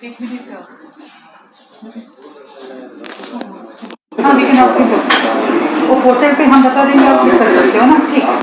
एक मिनट हाँ लेकिन आप वो पोर्टल पे हम बता देंगे, आप लिख सकते हो ना, ठीक।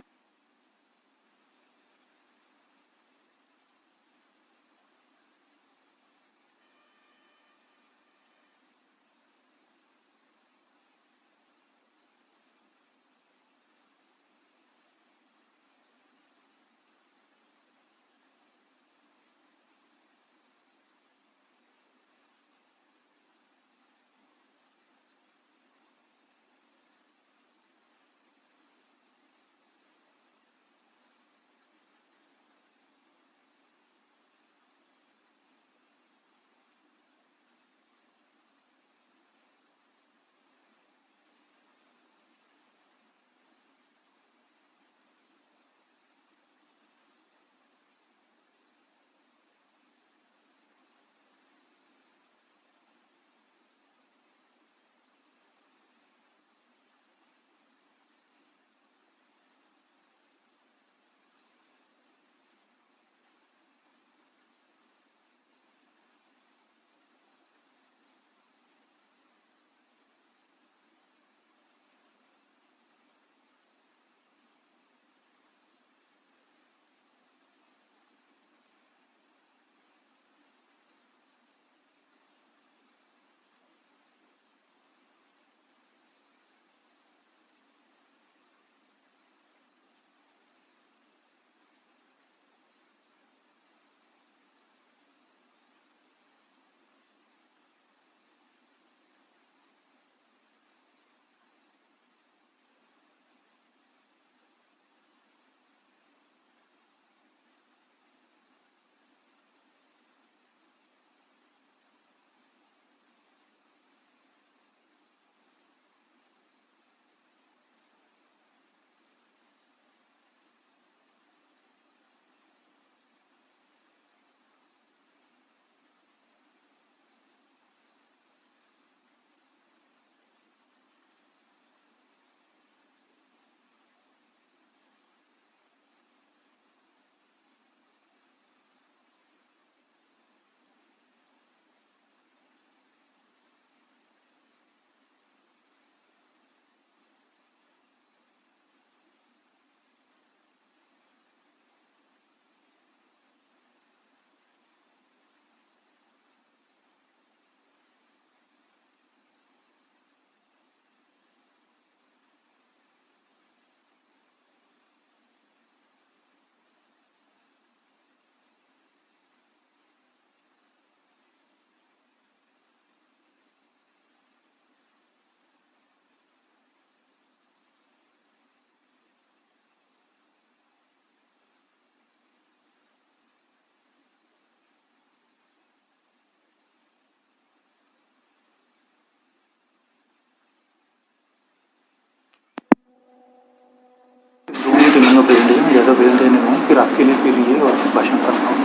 ज़्यादा बेल देने में फिर आपके लिए फिर ये और भाषण करना हूँ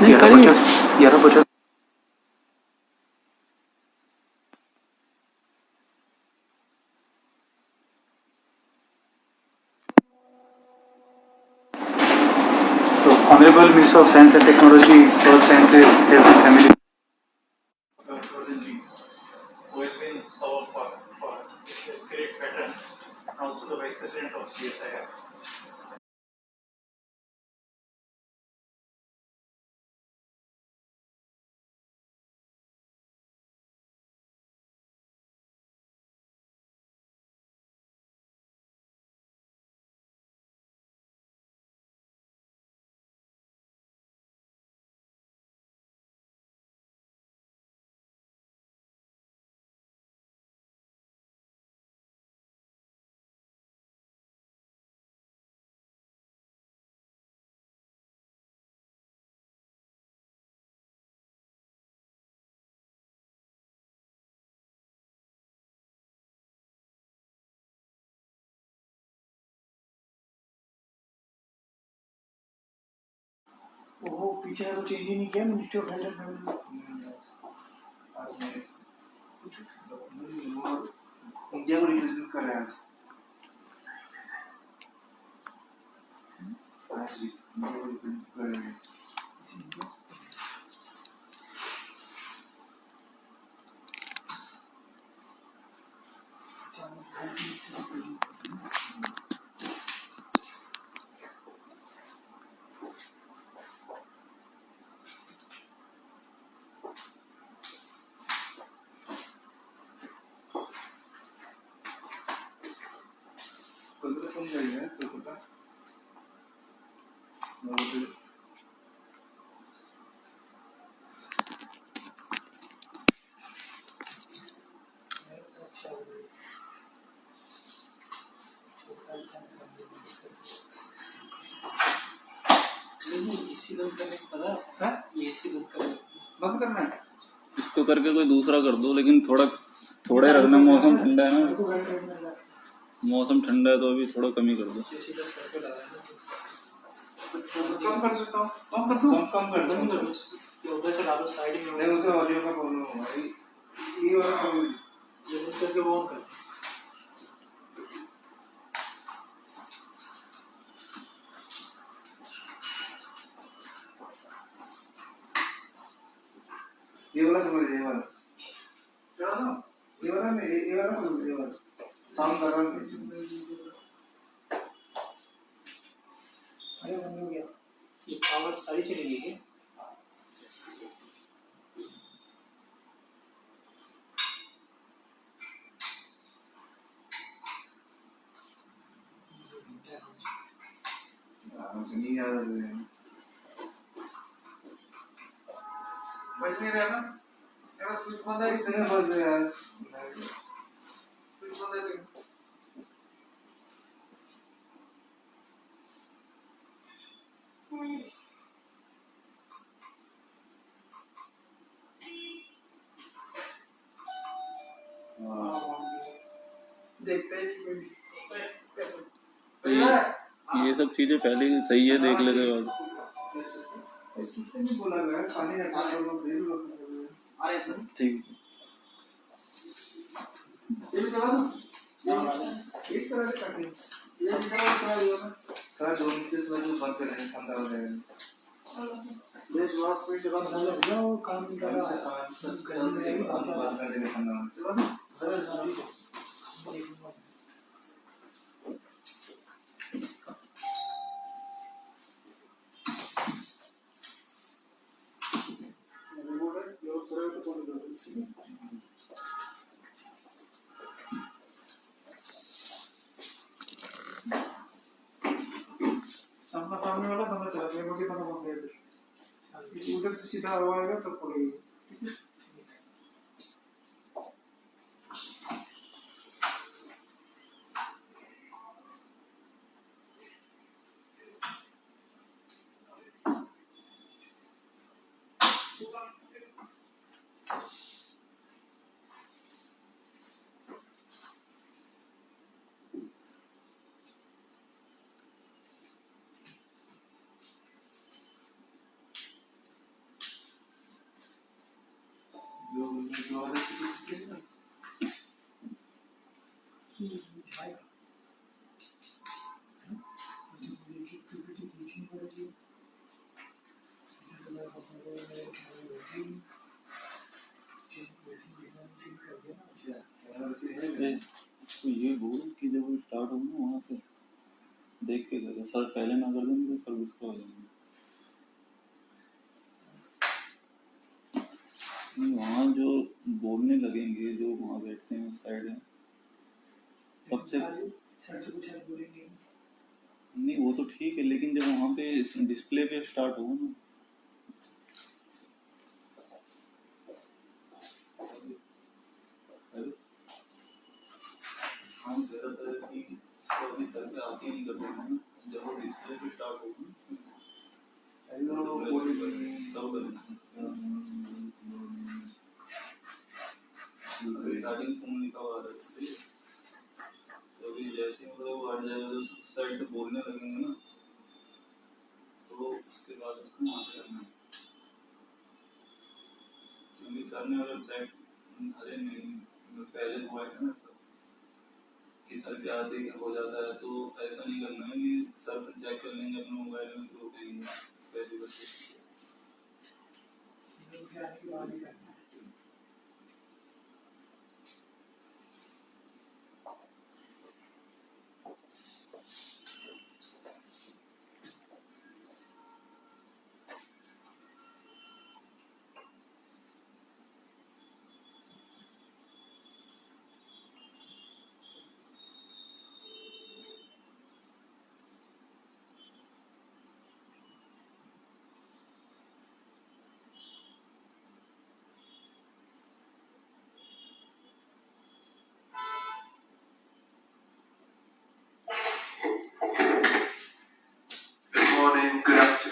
11:50 So, Honorable Minister of Science and Technology, Earth Sciences, Health and Family. Who has been our for great veteran and also the Vice President of CSIR. वो पीछे तो चेंज ही नहीं किया ministry of health and family आज मैं कुछ India को represent कर रहा है आज इंडिया को रिप्रेजेंट कर रहे हैं कम जाएगा कोलकाता एसी बंद करने को पता है एसी बंद करना है इसको करके कोई दूसरा कर दो, लेकिन थोड़े रखना। मौसम ठंडा है ना, मौसम ठंडा है तो अभी थोड़ा कम ही कर दो। कम कर सकता हूँ, कम कर दो उधर से ला दो साइड में। नहीं उसे ऑडियो का प्रॉब्लम होगा ये वाला प्रॉब्लम ये बंद करके वो ऑन कर ये वाला समझ ये वाला ये वाला में ये वाला समझ ये वाला साउंड कर रहा हूँ। अरे बंद हो गया ये पावर सारी चली गई है। नहीं याद है बज नहीं रहा ना मेरा स्विच बंद है कितने बज रहे हैं स्विच बंद है देखते हैं ये सब चीजें पहले ही सही है, देख लेते बाद। किसी ने बोला गया पानी रखा तो लोग दे दो अरे सर ठीक ये भी चला दो एक तरह से काटे ये निकाल कर दिया ना सर 2 मिनट से जो बंद कर रहे हैं ठंडा हो जाएगा बेस वर्क पे जब बंद लग गया वो काम नहीं कर रहा है गर्मी में बंद कर देंगे ठंडा चलो ना सामने वाला बंदा चला गया मुझे बंदा बंद कर दे उधर से सीधा हवा आएगा सब पड़ेगा तो ये बोल कि जब वो स्टार्ट हो ना वहाँ से देख के करें सर, पहले ना कर देंगे तो सर गुस्सा हो जाएंगे। वहाँ जो बोलने लगेंगे, जो वहाँ बैठते हैं उस साइड में सबसे नहीं, वो तो ठीक है, लेकिन जब वहाँ पे डिस्प्ले पे स्टार्ट हो ना हम ज़्यादातर की सर पे आके नहीं करते हैं ना, जब वो डिस्प्ले पे स्टार्ट हो स्टार्टिंग सुन लिखा हुआ है तो अभी जैसे मतलब वो हट जाएगा तो उस साइड से बोलने लगेंगे ना तो उसके बाद उसको वहाँ से करना है, क्योंकि सर ने अगर चेक अरे नहीं पहले हुआ है ना सर कि सर के आते हो जाता है तो ऐसा नहीं करना है कि सर चेक कर लेंगे अपने मोबाइल में तो कहेंगे पहली बात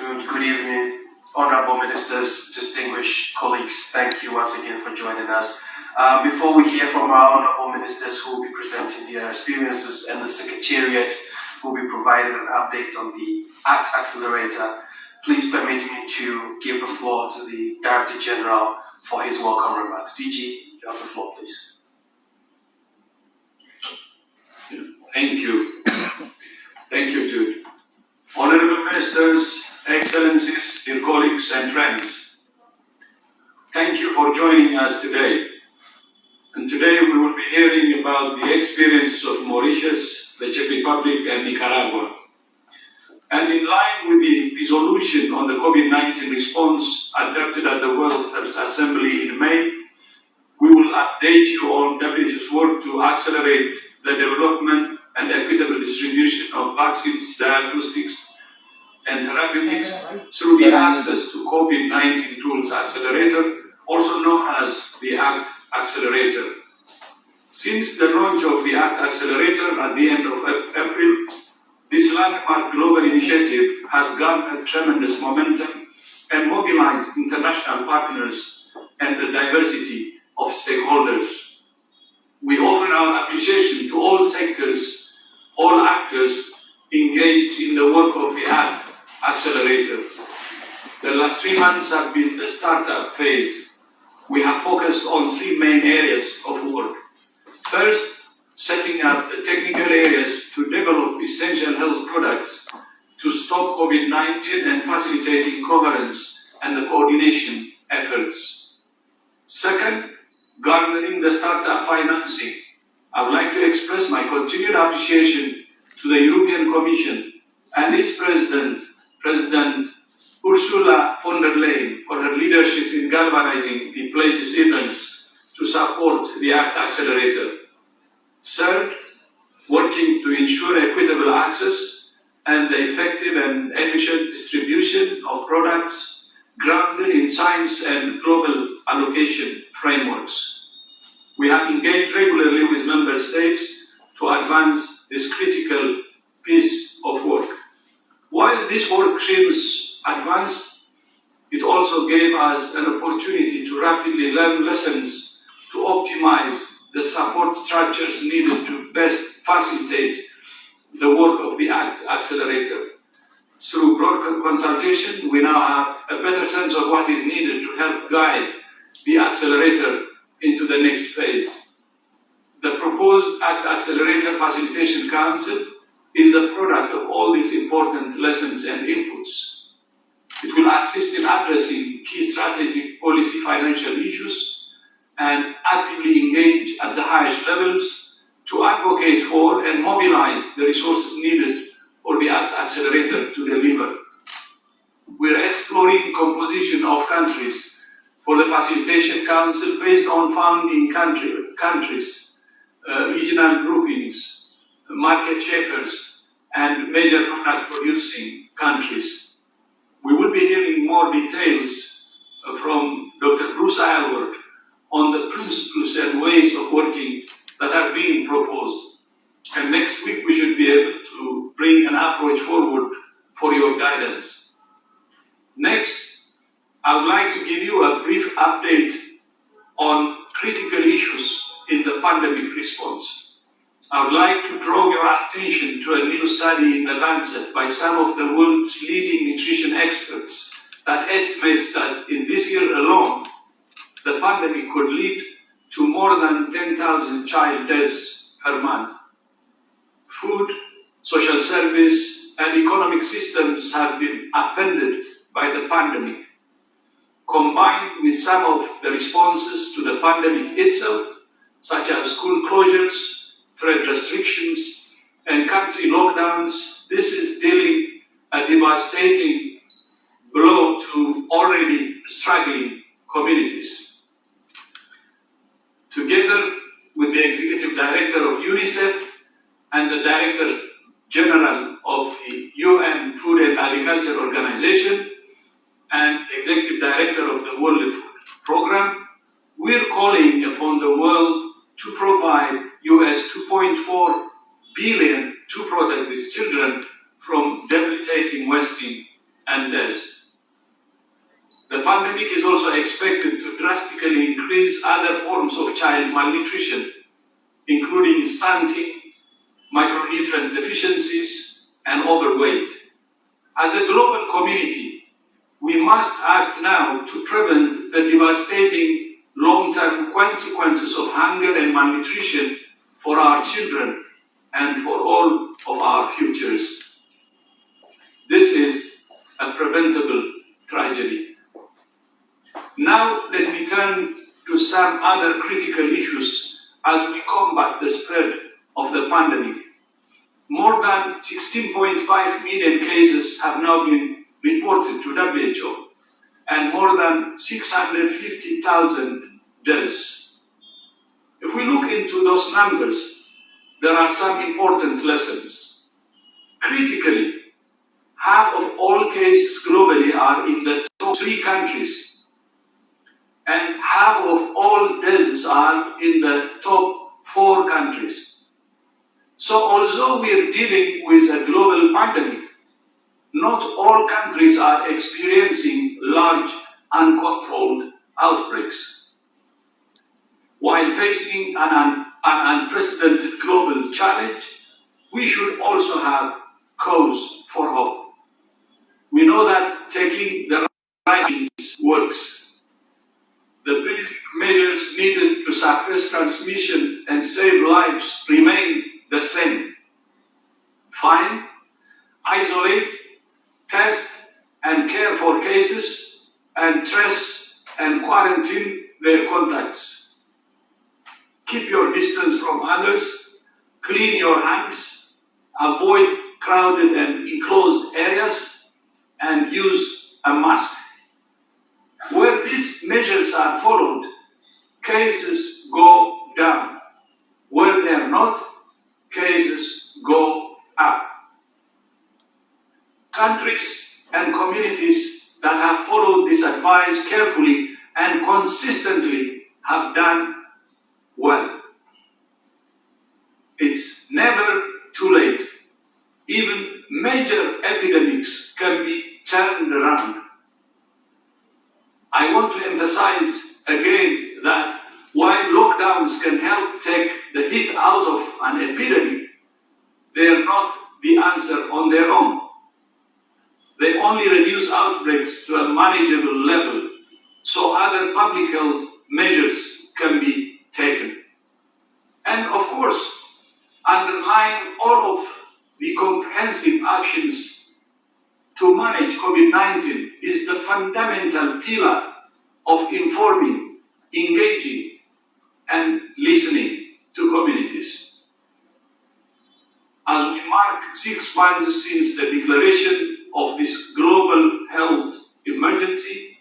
afternoon, good evening, honorable ministers, distinguished colleagues. Thank you once again for joining us. Before we hear from our honorable ministers who will be presenting their experiences and the Secretariat who will be providing an update on the ACT Accelerator, please permit me to give the floor to the Director General for his welcome remarks. DG, you have the floor, please. Thank you. Thank you, Jude. Honorable Ministers, Excellencies, dear colleagues and friends, thank you for joining us today. And today we will be hearing about the experiences of Mauritius, the Czech Republic, and Nicaragua. And in line with the resolution on the COVID-19 response adopted at the World Health Assembly in May, we will update you on WHO's work to accelerate the development and equitable distribution of vaccines, diagnostics, and therapeutics through the Access to COVID-19 Tools Accelerator, also known as the ACT Accelerator. Since the launch of the ACT Accelerator at the end of April, this landmark global initiative has garnered tremendous momentum and mobilized international partners and the diversity of stakeholders. We offer our appreciation to all sectors, all actors engaged in the work of the ACT Accelerator. The last 3 months have been the startup phase. We have focused on 3 main areas of work. First, setting up the technical areas to develop essential health products to stop COVID-19 and facilitating coherence and the coordination efforts. Second, garnering the startup financing. I would like to express my continued appreciation to the European Commission and its President Ursula von der Leyen for her leadership in galvanizing the pledges events to support the ACT Accelerator. Third, working to ensure equitable access and the effective and efficient distribution of products grounded in science and global allocation frameworks. We have engaged regularly with member states to advance this critical piece of work. While this work seems advanced, it also gave us an opportunity to rapidly learn lessons to optimize the support structures needed to best facilitate the work of the ACT Accelerator. Through broad consultation, we now have a better sense of what is needed to help guide the accelerator into the next phase. The proposed ACT Accelerator Facilitation Council is a product of all these important lessons and inputs. It will assist in addressing key strategic policy financial issues and actively engage at the highest levels to advocate for and mobilize the resources needed for the ACT Accelerator to deliver. We are exploring composition of countries for the Facilitation Council based on founding countries, regional groupings, market shapers, and major product producing countries. We will be hearing more details from Dr. Bruce Aylward on the principles and ways of working that are being proposed. And next week we should be able to bring an approach forward for your guidance. Next, I would like to give you a brief update on critical issues in the pandemic response. I would like to draw your attention to a new study in The Lancet by some of the world's leading nutrition experts that estimates that in this year alone, the pandemic could lead to more than 10,000 child deaths per month. Food, social service, and economic systems have been upended by the pandemic. Combined with some of the responses to the pandemic itself, such as school closures, trade restrictions, and country lockdowns, this is dealing a devastating blow to already struggling communities. Together with the Executive Director of UNICEF and the Director General of the UN Food and Agriculture Organization and Executive Director of the World Food Programme, we're calling upon the world to provide US $2.4 billion to protect these children from debilitating wasting and deaths. The pandemic is also expected to drastically increase other forms of child malnutrition, including stunting, micronutrient deficiencies, and overweight. As a global community, we must act now to prevent the devastating long-term consequences of hunger and malnutrition for our children and for all of our futures. This is a preventable tragedy. Now let me turn to some other critical issues as we combat the spread of the pandemic. More than 16.5 million cases have now been reported to WHO, and more than 650,000 deaths. If we look into those numbers, there are some important lessons. Critically, half of all cases globally are in the top 3 countries, and half of all deaths are in the top 4 countries. So although we are dealing with a global pandemic, not all countries are experiencing large, uncontrolled outbreaks. While facing an unprecedented global challenge, we should also have cause for hope. We know that taking the right actions works. The basic measures needed to suppress transmission and save lives remain the same. Find, isolate, test and care for cases, and trace and quarantine their contacts. Keep your distance from others, clean your hands, avoid crowded and enclosed areas, and use a mask. Where these measures are followed, cases go down. Where they are not, cases go up. Countries and communities that have followed this advice carefully and consistently have done well. It's never too late. Even major epidemics can be turned around. I want to emphasize again that while lockdowns can help take the heat out of an epidemic, they are not the answer on their own. They only reduce outbreaks to a manageable level, so other public health measures can be taken. And of course, underlying all of the comprehensive actions to manage COVID-19 is the fundamental pillar of informing, engaging, and listening to communities. As we mark 6 months since the declaration of this global health emergency,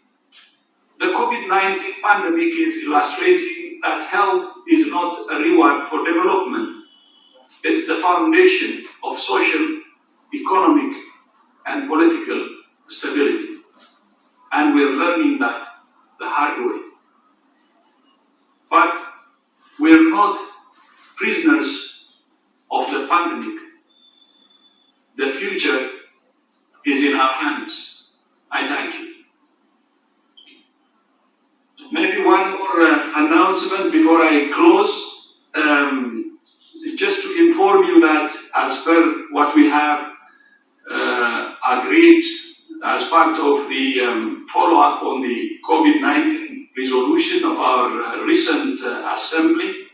the COVID-19 pandemic is illustrating that health is not a reward for development. It's the foundation of social, economic, and political stability. And we're learning that the hard way. But we're not prisoners of the pandemic. The future is in our hands. I thank you. Maybe one more announcement before I close. Just to inform you that as per what we have agreed as part of the follow-up on the COVID-19 resolution of our recent assembly,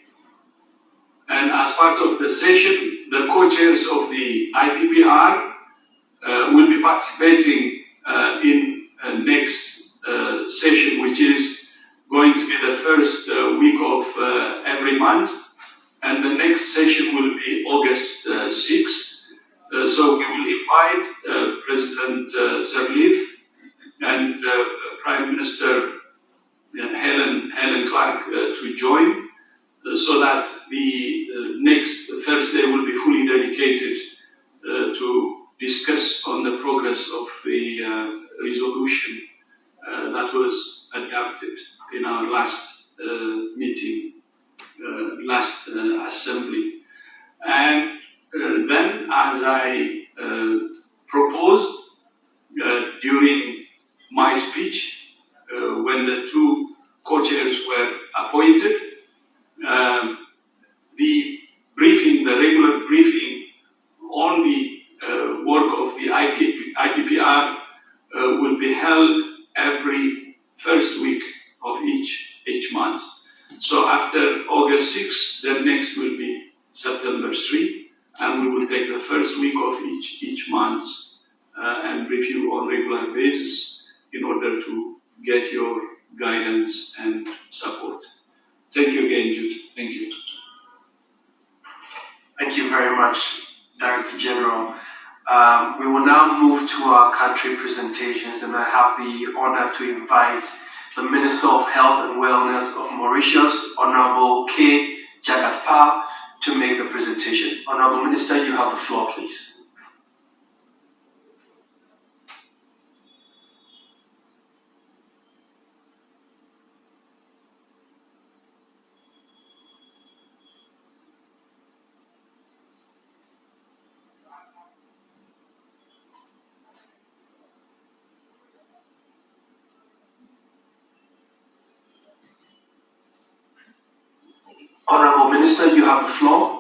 and as part of the session, the co-chairs of the IPPR will be participating in next session, which is going to be the first week of every month, and the next session will be August 6th. So we will invite President Sirleaf and Prime Minister Helen Clark to join, so that the next Thursday will be fully dedicated to discuss on the progress of the resolution that was adopted in our last meeting, last assembly. And then, as I proposed during After August 6, the next will be September 3, and we will take the first week of each month and review on regular basis in order to get your guidance and support. Thank you again, Jude. Thank you. Thank you very much, Director General. We will now move to our country presentations, and I have the honor to invite the Minister of Health and Wellness of Mauritius, Honorable K. Jagatpal, to make the presentation. Honorable Minister, you have the floor, please. Honorable Minister, you have the floor.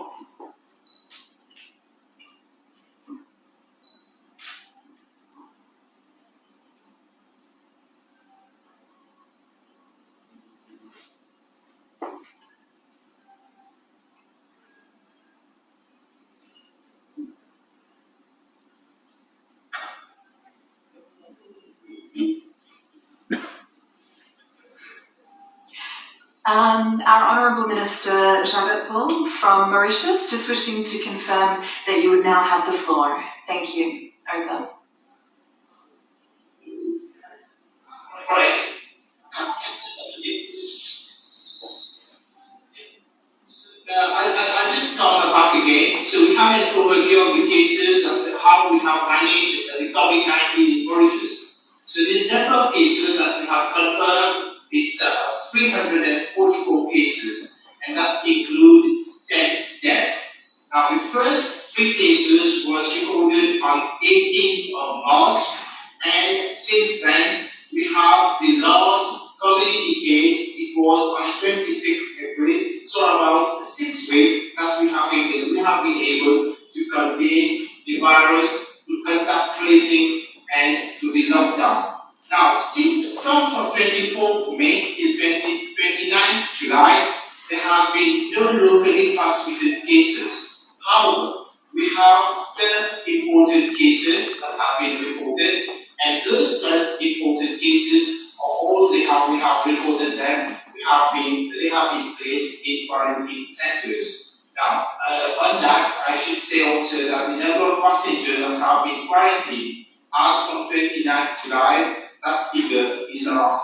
Our Honourable Minister Jagatpal from Mauritius, just wishing to confirm that you would now have the floor. Thank you. Over. I'll just come back again. So we have an overview of the cases and how we have managed the COVID-19 in Mauritius. So the number of cases that we have confirmed is 344 cases, and that include 10 deaths. Now the first 3 cases was recorded on 18th of March, and since then we have the last community case. It was on 26th April, so about 6 weeks that we have been able to contain the virus, to contact tracing, and to the lockdown. Now, from 24th May till 29th July, there has been no locally transmitted cases. However, we have 12 imported cases that have been reported, and those 12 imported cases, we have recorded them. They have been placed in quarantine centers. Now, on that, I should say also that the number of passengers that have been quarantined as from 29th July, that figure is around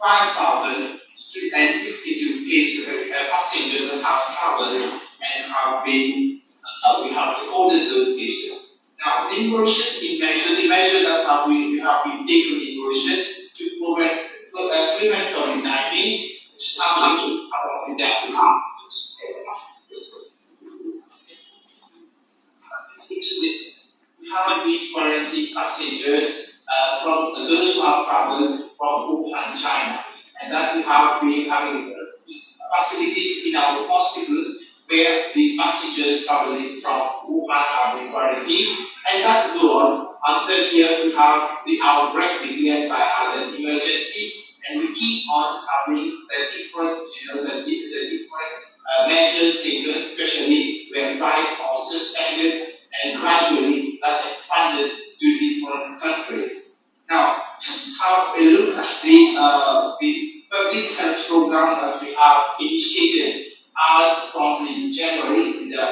5,062 passengers that have traveled and have been, we have recorded those cases. Now, in Mauritius, the measure that we have been taken in Mauritius to prevent COVID-19, which is happening around the we haven't been quarantined passengers from those who have traveled from Wuhan, China, and that we have been having facilities in our hospital where the passengers traveling from Wuhan have been quarantined, and that go on 30th we have the outbreak declared by an emergency, and we keep on having the different, measures taken, especially where flights are suspended, and gradually that expanded to different countries. Now, just have a look at the public health program that we have initiated as from January, in the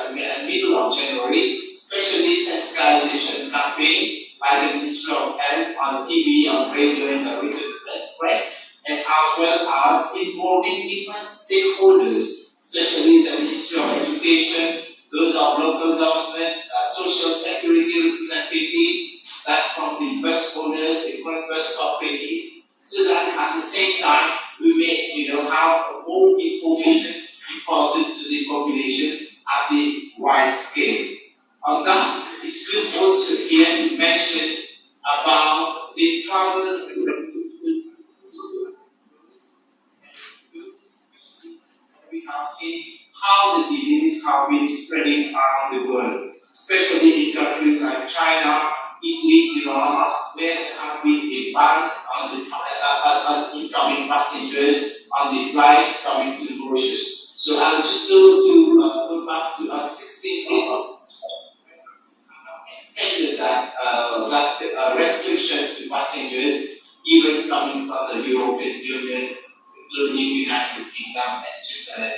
middle of January, especially sensitization campaign by the Ministry of Health on TV, on radio, and the written press, and as well as involving different stakeholders, especially the Ministry of Education, those of local government, social security representatives, that's from the bus owners, different bus companies, so that at the same time we may have more information imparted to the population at the wide scale. On that, it's good also here to mention about the travel. We have seen how the disease have been spreading around the world, especially in countries like China, Italy, Iran, where there have been a ban on the incoming passengers on the flights coming to Mauritius. So I'll just go back to on 16th. Extended that restrictions to passengers, even coming from the European Union, including United Kingdom and Switzerland.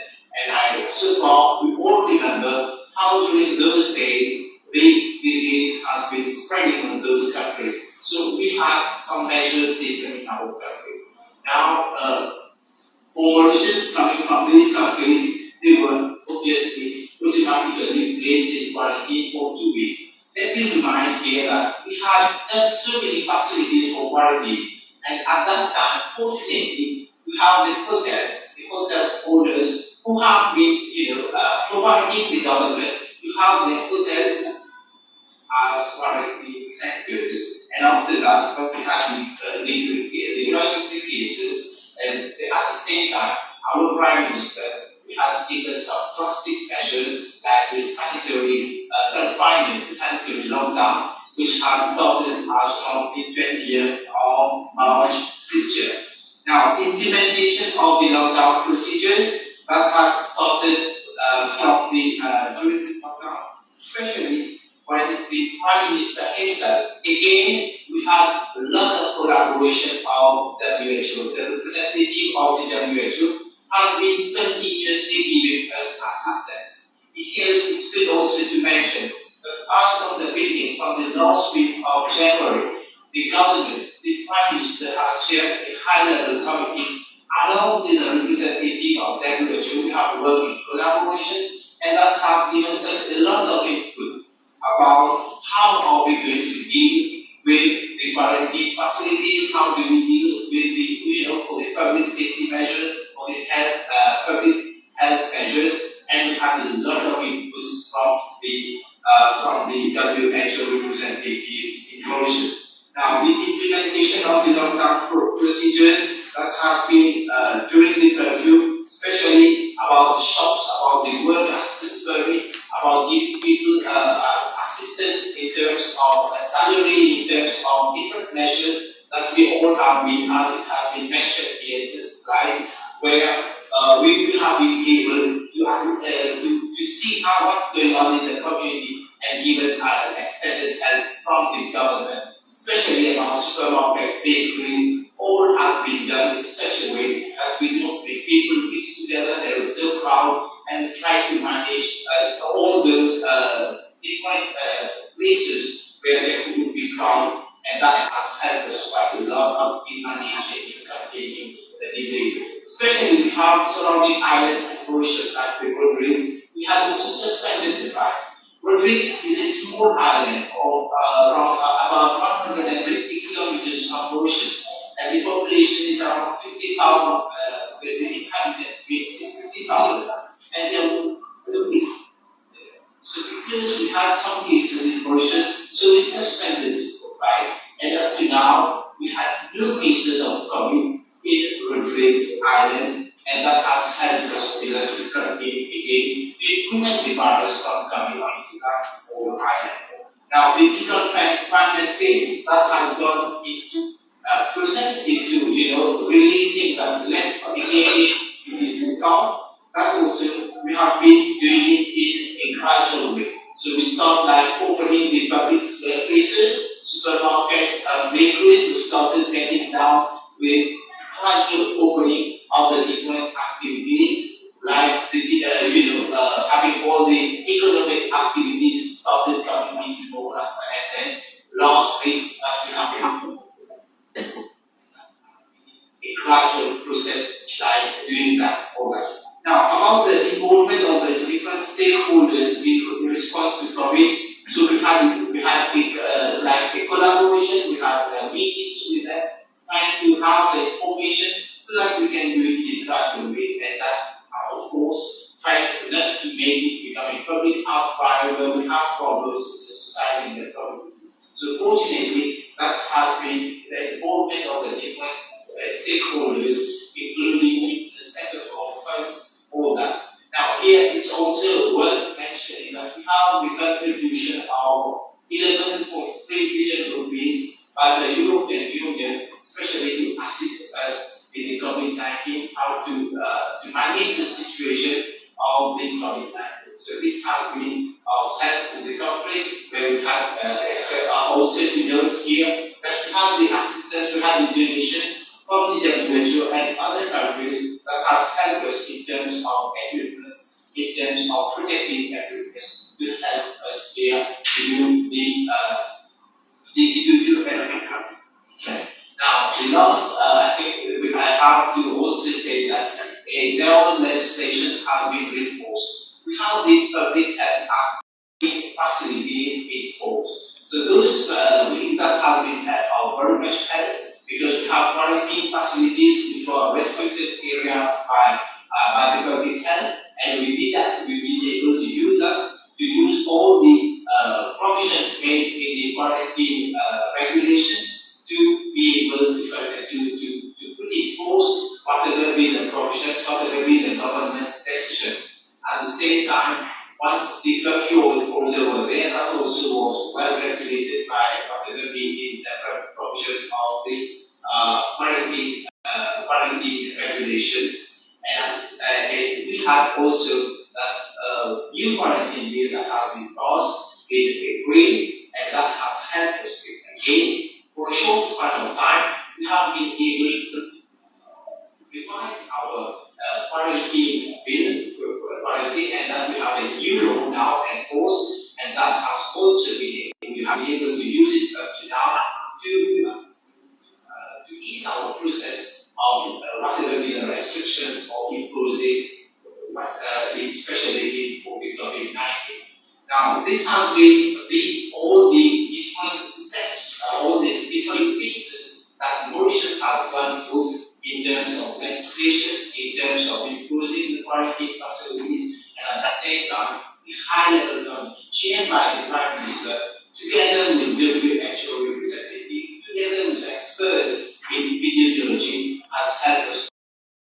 And so far, we all remember how during those days the disease has been spreading in those countries. So we had some measures taken in our country. Now, for Mauritians coming from these countries, they were obviously automatically placed in quarantine for 2 weeks. Let me remind here that we had so many facilities for quarantine, and at that time, fortunately, we have the hotels owners who have been, providing the government. You have the hotels as quarantine centers, and after that, we had the emergency cases, and at the same time, our Prime Minister, we had taken some drastic measures like the sanitary confinement, the sanitary lockdown, which has started as from the 20th of March this year. Now, implementation of the lockdown procedures that has started from the during the lockdown, especially when the Prime Minister himself, again, we had a lot of collaboration of WHO. The representative of the WHO has been continuously giving us assistance. Here it's good also to mention that as from the beginning, from the last week of January, the government, the Prime Minister has chaired a high-level committee along with the representative of WHO. We have worked in collaboration, and that have given us a lot of input about how are we going to deal with the quarantine facilities, how do we deal with the, for the public safety measures, for the public health measures, and we had a lot of inputs from the WHO representative in Mauritius. Now, the implementation of the lockdown procedures that has been during the curfew, especially about the shops, about the work access permit, about giving people assistance in terms of salary, in terms of different measures that we all have been, as it has been mentioned here in this slide, where we have been able to see what's going on in the community and given extended help from the government, especially about supermarket, bakeries. All has been done in such a way that we don't make people mix together, there is no crowd, and we try to manage all those different places where there could be crowd, and that has helped us quite a lot in managing and containing the disease. Especially we have surrounding islands in Mauritius like the Rodrigues. We have also suspended the flights. Rodrigues is a small island of around about 150 kilometers from Mauritius, and the population is around 50,000. The inhabitants means 50,000, and so because we had some cases in Mauritius, so we suspended the flight, and up to now we had no cases of COVID in Rodrigues Island, and that has helped us to contain again to prevent the virus from coming into that small island. Now, the deconfinement phase that has gone into process into releasing that let again it is stopped. That also we have been doing it in a gradual way. So we start like opening the public places, supermarkets, and bakeries. We started getting down with gradual opening of the different activities, like having all the economic activities started coming into more, and then lastly we have a gradual process like doing that. All right. Now about the involvement of the different stakeholders in response to COVID. So we had a collaboration. We had meetings with them, trying to have the information so that we can do it in a gradual way, and that, of course, trying not to make it become a public outcry where we have problems in the society and the community. So fortunately, that has been the involvement of the different stakeholders, including the setup of funds, all that. Now here it's also worth mentioning that we have the contribution of 11.3 billion rupees by the European Union, especially to assist us in the COVID-19, how to also to note here that we have the assistance, we have the donations from the WHO and other countries that has helped us in terms of equipment, in terms of protective equipment to help us there to do Now, the last, I think I have to also say that those legislations have been reinforced. We have the Public Health Act facilities in force. So those that have been are very much helped because we have quarantine facilities which were restricted areas by the public health, and we did that. We've been able to use all the provisions made in the quarantine regulations to be able to put in force whatever be the provisions, whatever be the government's decisions. At the same time, once the curfew order was there, that also was well regulated by whatever be in the provision of the quarantine regulations. And we have also that new quarantine bill that has been passed in April, and that has helped us again. For a short span of time, we have been able to revise our quarantine bill, and then we have a new law now enforced, and that has also been we have been able to use it up to now to ease our process of whatever be the restrictions of imposing, especially for the COVID-19. Now, this has been all the different steps, all the different phases that Mauritius has gone through in terms of legislations, in terms of imposing the quarantine facilities, and at the same time, the high-level committee chaired by the Prime Minister, together with WHO representatives, together with experts in epidemiology, has helped us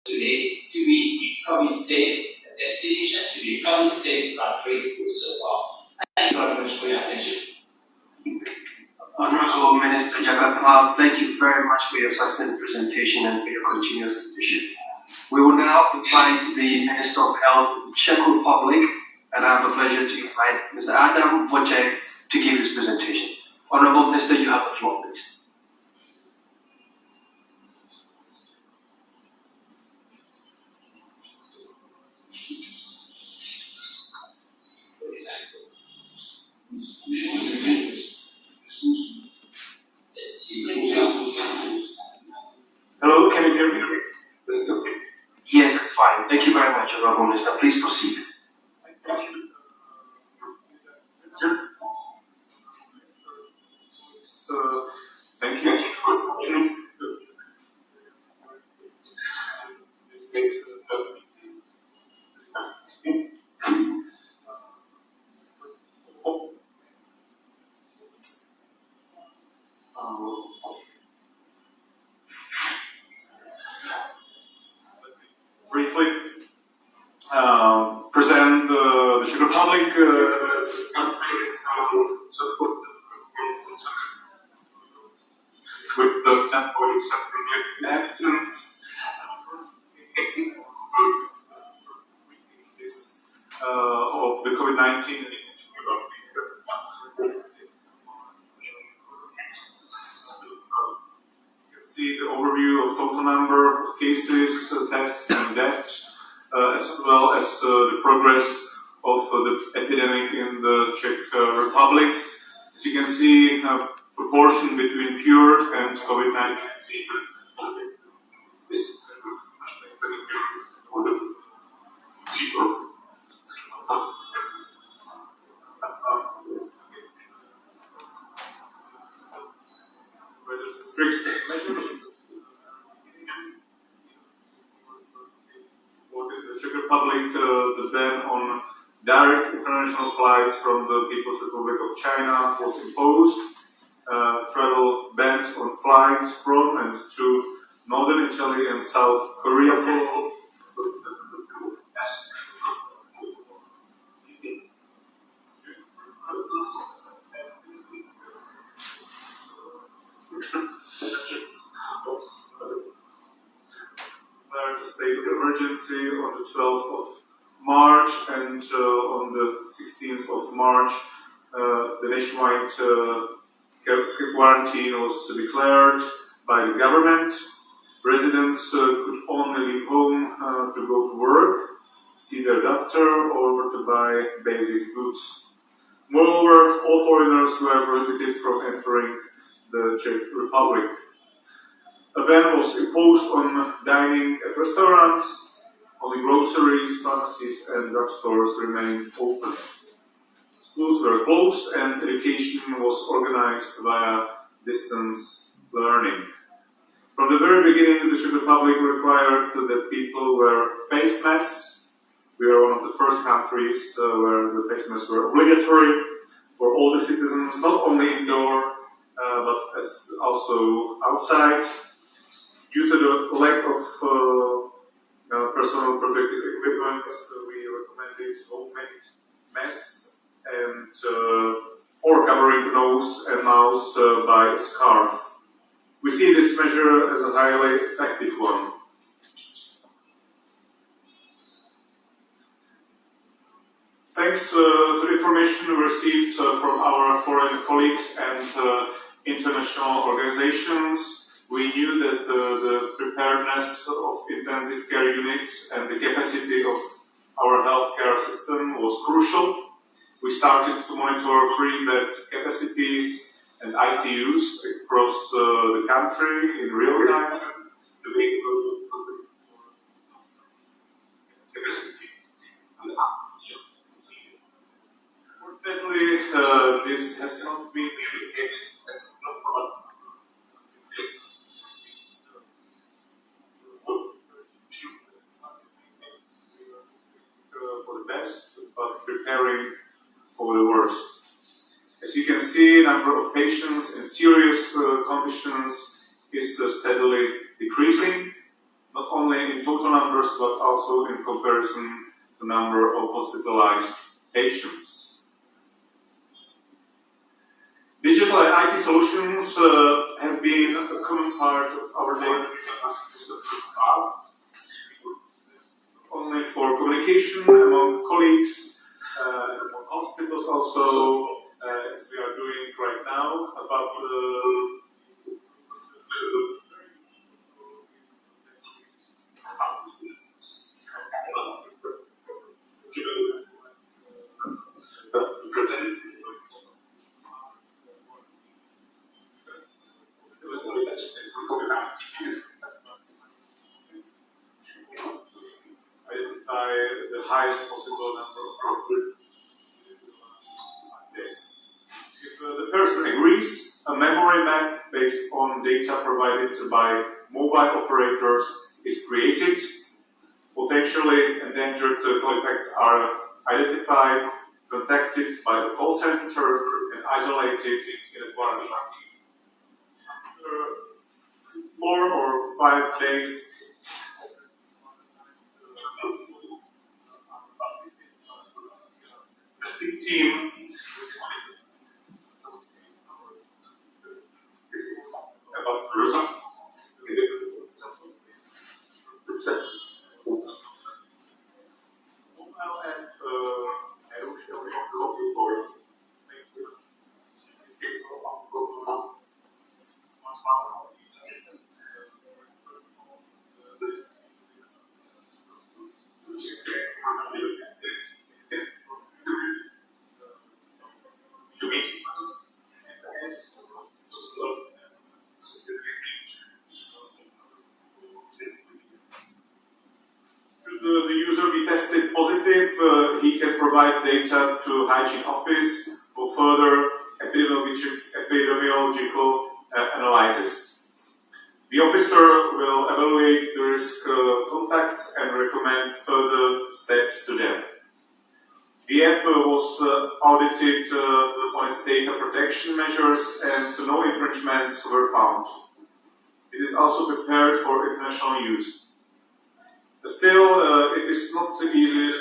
today to be a COVID-safe destination, to be a COVID-safe country so far. Thank you very much for your attention. Honorable Minister Jagat, thank you very much for your sustained presentation and for your continuous leadership. We will now invite the Minister of Health of the Czech Republic, and I have the pleasure to invite Mr. Adam Vojtěch to give his presentation. Honorable Minister, you have the floor, please. Hello, can you hear me? Yes, it's fine. Thank you very much, Honorable Minister. Please proceed. So, thank you. Briefly present the Czech Republic with the temporary actions of the COVID-19. See the overview of total number of cases, tests, and deaths, as well as the progress of the epidemic in the Czech Republic. As you can see, proportion between cured and COVID-19. Strict measure for the Czech Republic, the ban on direct international flights from the People's Republic of China was imposed. Travel bans on flights from and to Northern Italy and South Korea followed. The state of emergency on the 12th of March, and on the 16th of March the nationwide Quarantine was declared by the government. Residents could only leave home to go to work, see their doctor, or to buy basic goods. Moreover, all foreigners were prohibited from entering the Czech Republic. A ban was imposed on dining at restaurants. Only groceries, pharmacies, and drugstores remained open. Schools were closed and education was organized via distance learning. From the very beginning, the Czech Republic required that people wear face masks. We are one of the first countries where the face masks were obligatory for all the citizens, not only indoor, but also outside. Due to the lack of personal protective equipment, we recommended homemade masks and or covering nose and mouth by a scarf. We see this measure as a highly effective one. Thanks to the information we received from our foreign colleagues and international organizations, we knew that the preparedness of intensive care units and the capacity of our healthcare system was crucial. We started to monitor free bed capacities and ICUs across the country in real time to be able to protect capacity. Unfortunately, this has not been the case. For the best, but preparing for the worst. As you can see, number of patients in serious conditions is steadily decreasing, not only in total numbers, but also in comparison to the number of hospitalized patients. Digital and IT solutions have been a common part of our daily practice. Only for communication among colleagues, among hospitals also, as we are doing right now, about identify the highest possible number of days. If the person agrees, a memory map based on data provided by mobile operators is created. Potentially endangered contacts are identified, contacted by the call center, and isolated in a quarantine. After 4 or 5 days, team about the user be tested positive, he can provide data to hygiene office for further epidemiological analysis. The officer will evaluate the risk contacts and recommend further steps to them. The app was audited on its data protection measures and no infringements were found. It is also prepared for international use. Still, it is not easy to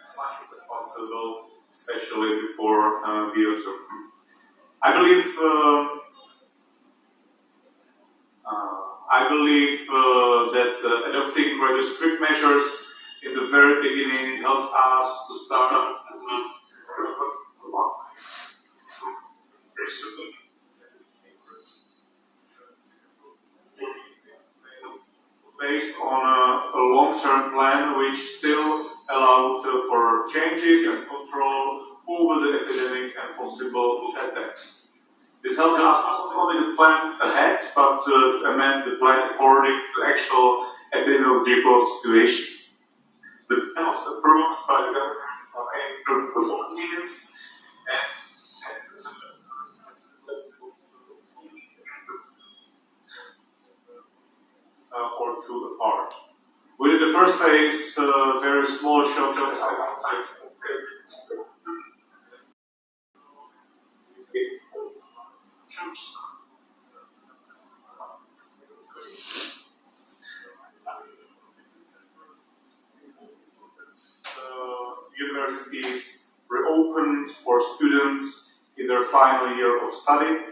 as much as possible, especially before the user. I believe that implementing rather strict measures in the very beginning helped us to start based on a long-term plan which still allowed for changes and control over the epidemic and possible setbacks. This helped us not only to plan ahead, but to amend the plan according to the actual epidemiological situation. The plan was approved by the government on April 14th and or two apart. Within the first phase, very small shops universities reopened for students in their final year of study.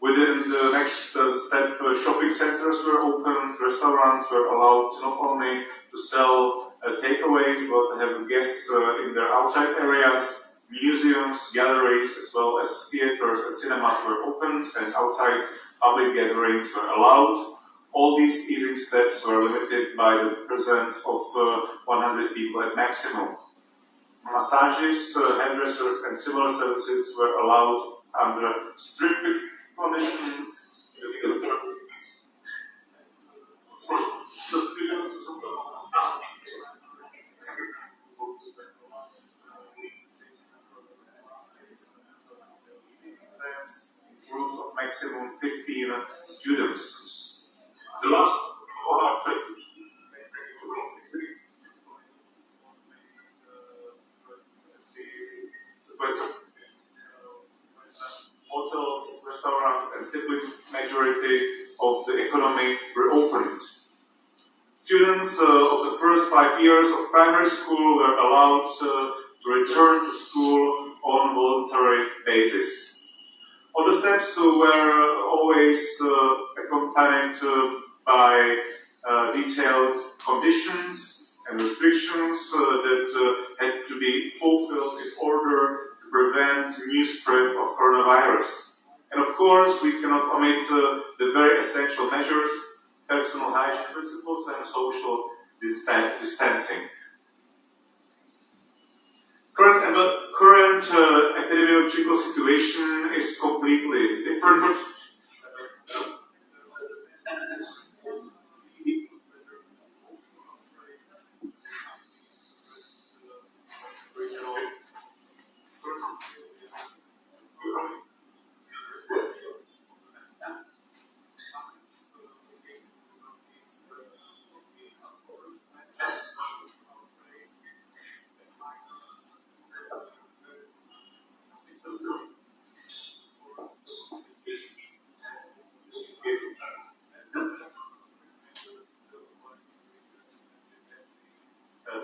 Within the next step, shopping centers were opened, restaurants were allowed not only to sell takeaways, but have guests in their outside areas. Museums, galleries, as well as theaters and cinemas were opened, and outside public gatherings were allowed. All these easing steps were limited by the presence of 100 people at maximum. Massages, hairdressers, and similar services were allowed under strict conditions. Groups of maximum 15 students. The last hotels, restaurants, and simply majority of the economy reopened. Students of the first 5 years of primary school were allowed to return to school on voluntary basis. All the steps were always accompanied by detailed conditions and restrictions that had to be fulfilled in order to prevent new spread of coronavirus. And of course, we cannot omit the very essential measures, personal hygiene principles and social distancing. Current epidemiological situation is completely different.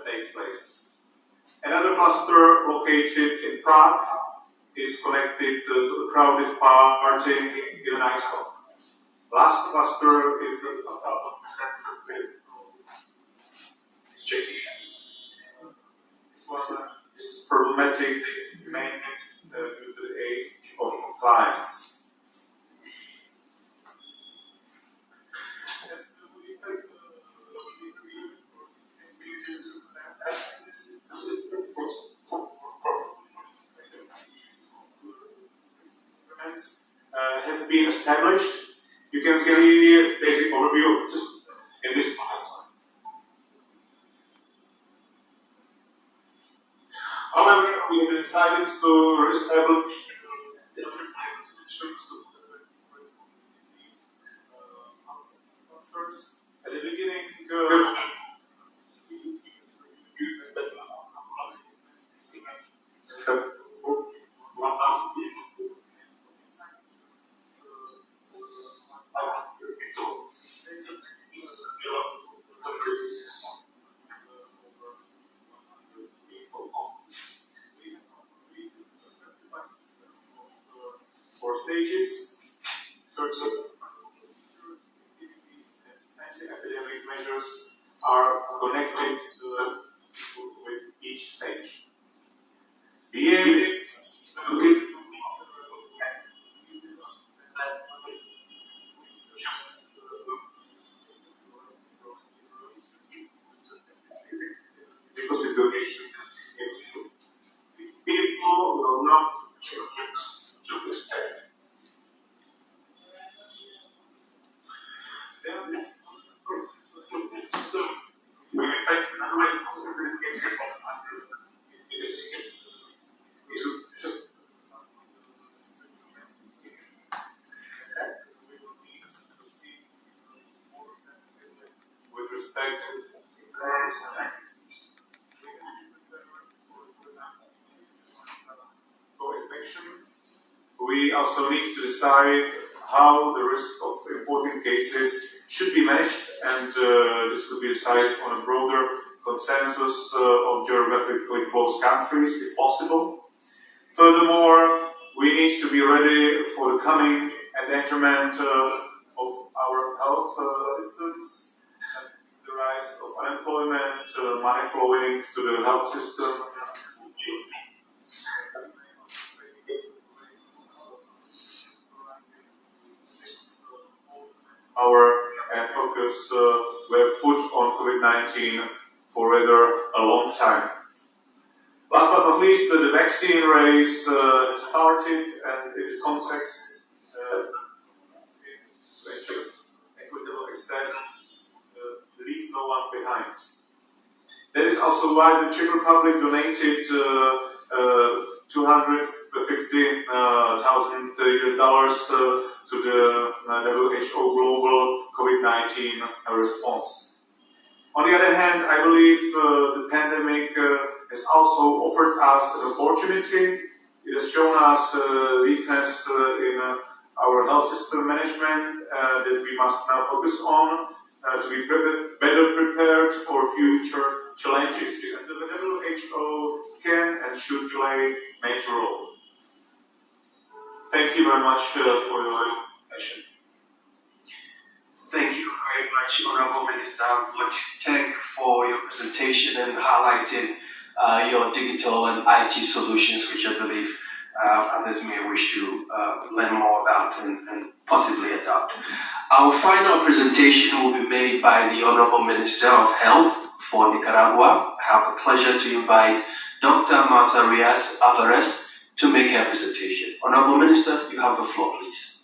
Takes place. Another cluster located in Prague is connected to a crowded party in a nightclub. Last cluster is the Czechia. This one is problematic mainly due to the age of clients. Has been established. You can see basic overview in this slide. However, we have decided to establish at the beginning. Four stages, sorts of anti-epidemic measures. measures are connected with each stage. The aim is to give because the donation people will not to respect. Then we affect the rate of with respect to co-infection, we also need to decide how the risk of importing cases should be managed, and this could be decided on a broader consensus of geographically close countries, if possible. Furthermore, we need to be ready for the coming endangerment of our health systems, the rise of unemployment, money flowing to the health system. Our focus were put on COVID-19 for rather a long time. Last but not least, the vaccine race started, and in this context, to ensure equitable access, leave no one behind. That is also why the Czech Republic donated $250,000 to the WHO Global COVID-19 response. On the other hand, I believe the pandemic has also offered us an opportunity. It has shown us weakness in our health system management that we must now focus on to be better prepared for future challenges. And the WHO can and should play a major role. Thank you very much for your attention. Thank you very much, Honorable Minister Vardhan, for your presentation and highlighting your digital and IT solutions, which I believe others may wish to learn more about and possibly adopt. Our final presentation will be made by the Honorable Minister of Health for Nicaragua. I have the pleasure to invite Dr. Martha Rias Alvarez to make her presentation. Honorable Minister, you have the floor, please.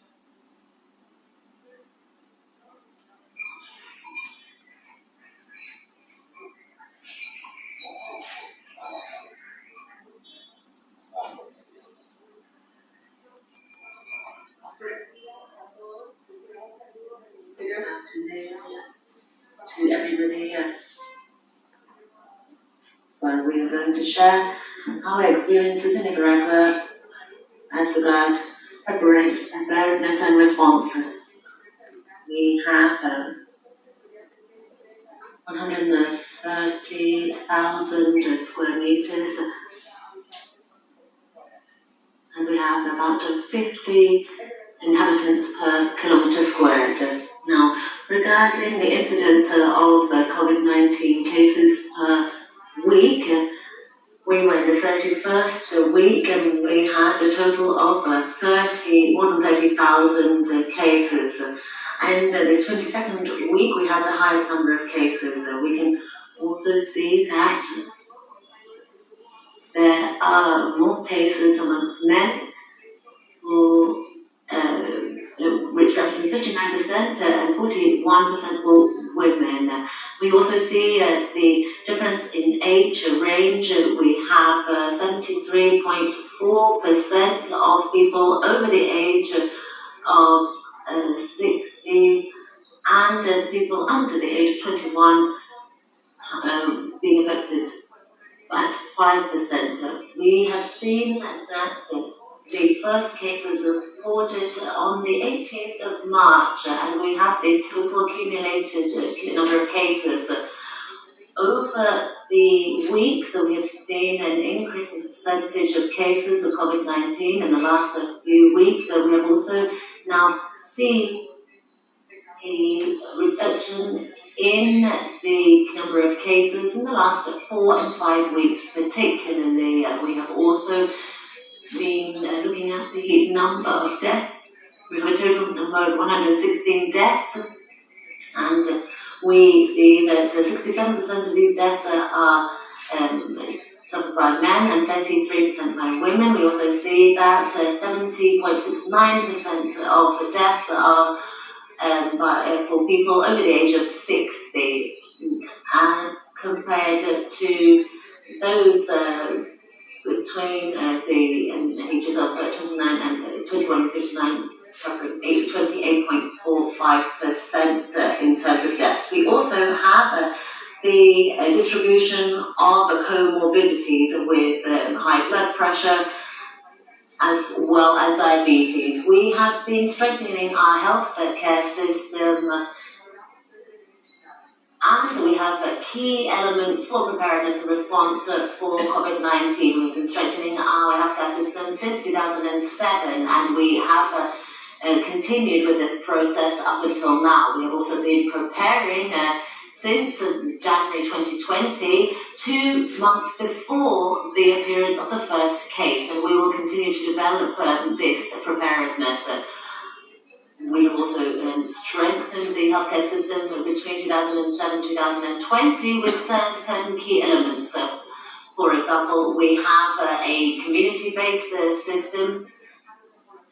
To everybody here. Well, we are going to share our experiences in Nicaragua as regards preparedness and response. We have 130,000 square meters, and we have about 50 inhabitants per kilometer squared. Now, regarding the incidence of COVID-19 cases per week, we were in the 31st week and we had a total of more than 30,000 cases. And this 22nd week, we had the highest number of cases. We can also see that there are more cases amongst men, which represents 59%, and 41% for women. We also see the difference in age range. We have 73.4% of people over the age of 60, and people under the age of 21 being affected at 5%. We have seen that the first case was reported on the 18th of March, and we have the total accumulated number of cases. Over the weeks, we have seen an increase in percentage of cases of COVID-19 in the last few weeks. We have also now seen a reduction in the number of cases in the last 4 and 5 weeks particularly. We have also been looking at the number of deaths. We have a total number of 116 deaths, and we see that 67% of these deaths are suffered by men and 33% by women. We also see that 70.69% of deaths are for people over the age of 60, and compared to those between the ages of 29 and 21 and 59, suffering 28.45% in terms of deaths. We also have the distribution of comorbidities with high blood pressure as well as diabetes. We have been strengthening our healthcare system, and we have key elements for preparedness and response for COVID-19. We've been strengthening our healthcare system since 2007, and we have continued with this process up until now. We have also been preparing since January 2020, 2 months before the appearance of the first case, and we will continue to develop this preparedness. We have also strengthened the healthcare system between 2007 and 2020 with certain key elements. For example, we have a community-based system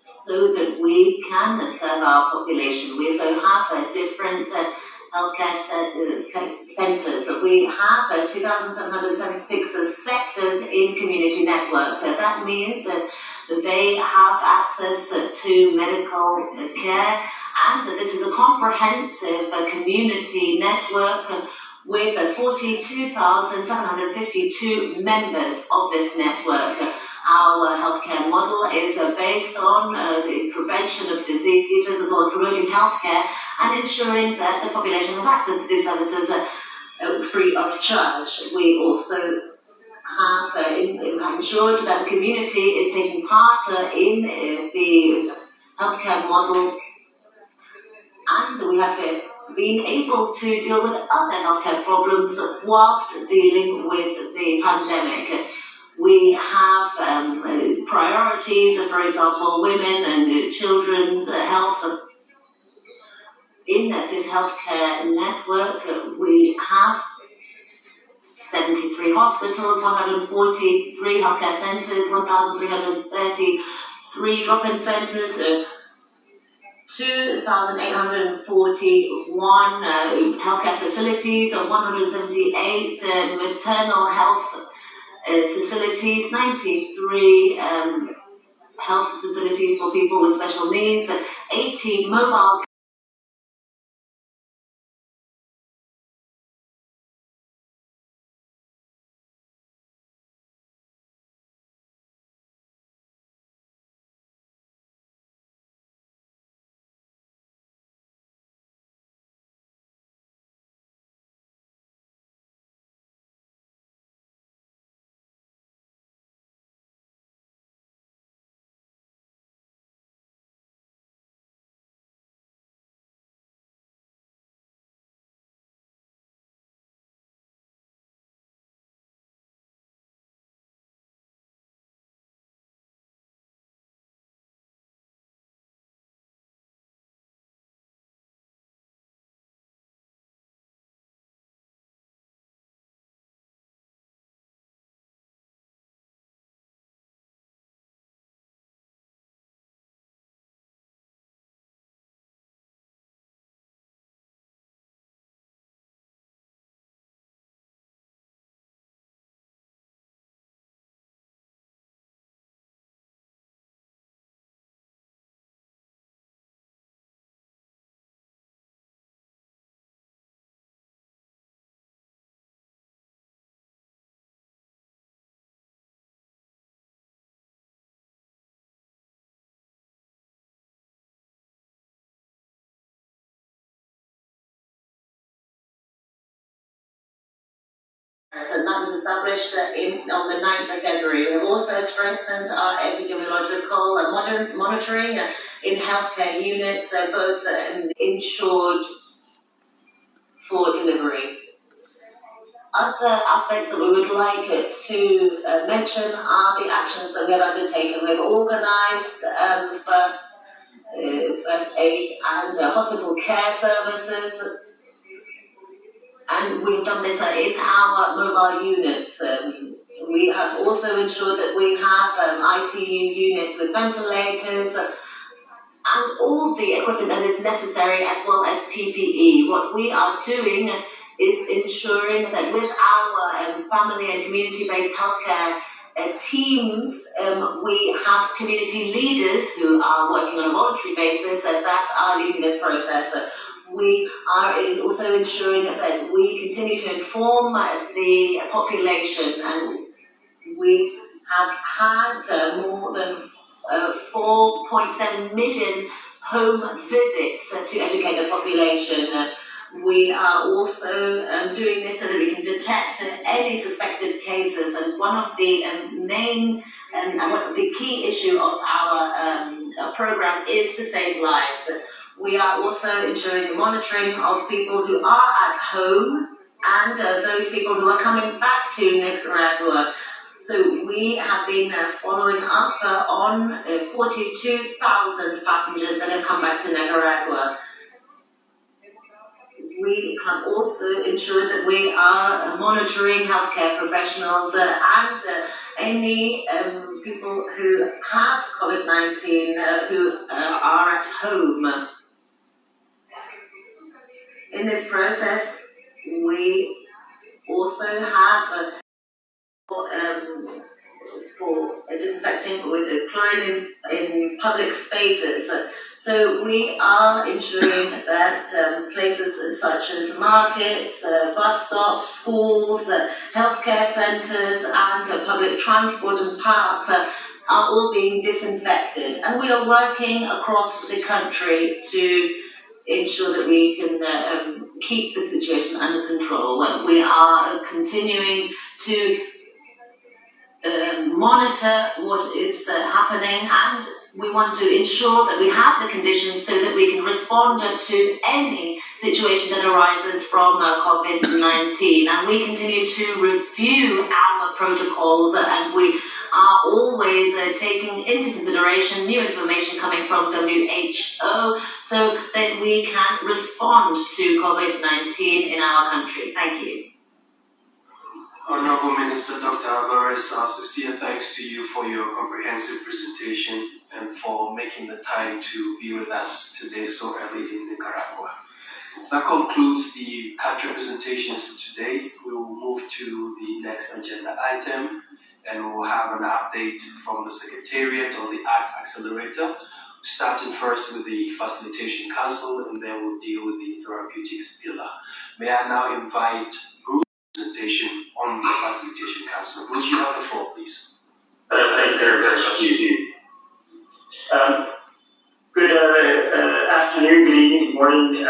so that we can serve our population. We also have different healthcare centres. We have 2,776 sectors in community networks. So that means that they have access to medical care, and this is a comprehensive community network with 42,752 members of this network. Our healthcare model is based on the prevention of diseases as well as promoting healthcare and ensuring that the population has access to these services free of charge. We also have ensured that the community is taking part in the healthcare model, and we have been able to deal with other healthcare problems whilst dealing with the pandemic. We have priorities, for example, women and children's health. In this healthcare network, we have 73 hospitals, 143 healthcare centres, 1,333 drop-in centres, 2,841 healthcare facilities, 178 maternal health facilities, 93 health facilities for people with special needs, 80 mobile and that was established on the 9th of February. We have also strengthened our epidemiological monitoring in healthcare units, both insured for delivery. Other aspects that we would like to mention are the actions that we have undertaken. We've organised first aid and hospital care services, and we've done this in our mobile units. We have also ensured that we have ITU units with ventilators and all the equipment that is necessary, as well as PPE. What we are doing is ensuring that with our family and community-based healthcare teams, we have community leaders who are working on a voluntary basis that are leading this process. We are also ensuring that we continue to inform the population, and we have had more than 4.7 million home visits to educate the population. We are also doing this so that we can detect any suspected cases, and one of the main and one of the key issue of our program is to save lives. We are also ensuring the monitoring of people who are at home and those people who are coming back to Nicaragua. So we have been following up on 42,000 passengers that have come back to Nicaragua. We have also ensured that we are monitoring healthcare professionals and any people who have COVID-19 who are at home. In this process, we also have for disinfecting with chlorine in public spaces. So we are ensuring that places such as markets, bus stops, schools, healthcare centres and public transport and parks are all being disinfected. And we are working across the country to ensure that we can keep the situation under control. We are continuing to monitor what is happening, and we want to ensure that we have the conditions so that we can respond to any situation that arises from COVID-19. And we continue to review our protocols, and we are always taking into consideration new information coming from WHO so that we can respond to COVID-19 in our country. Thank you. Honorable Minister Dr. Alvarez, our sincere thanks to you for your comprehensive presentation and for making the time to be with us today so early in Nicaragua. That concludes the country presentations for today. We will move to the next agenda item, and we will have an update from the Secretariat on the ACT Accelerator, starting first with the Facilitation Council, and then we'll deal with the Therapeutics Pillar. May I now invite presentation on the Facilitation Council. Would you have the floor, please? Thank you very much. Good afternoon, good evening, good morning,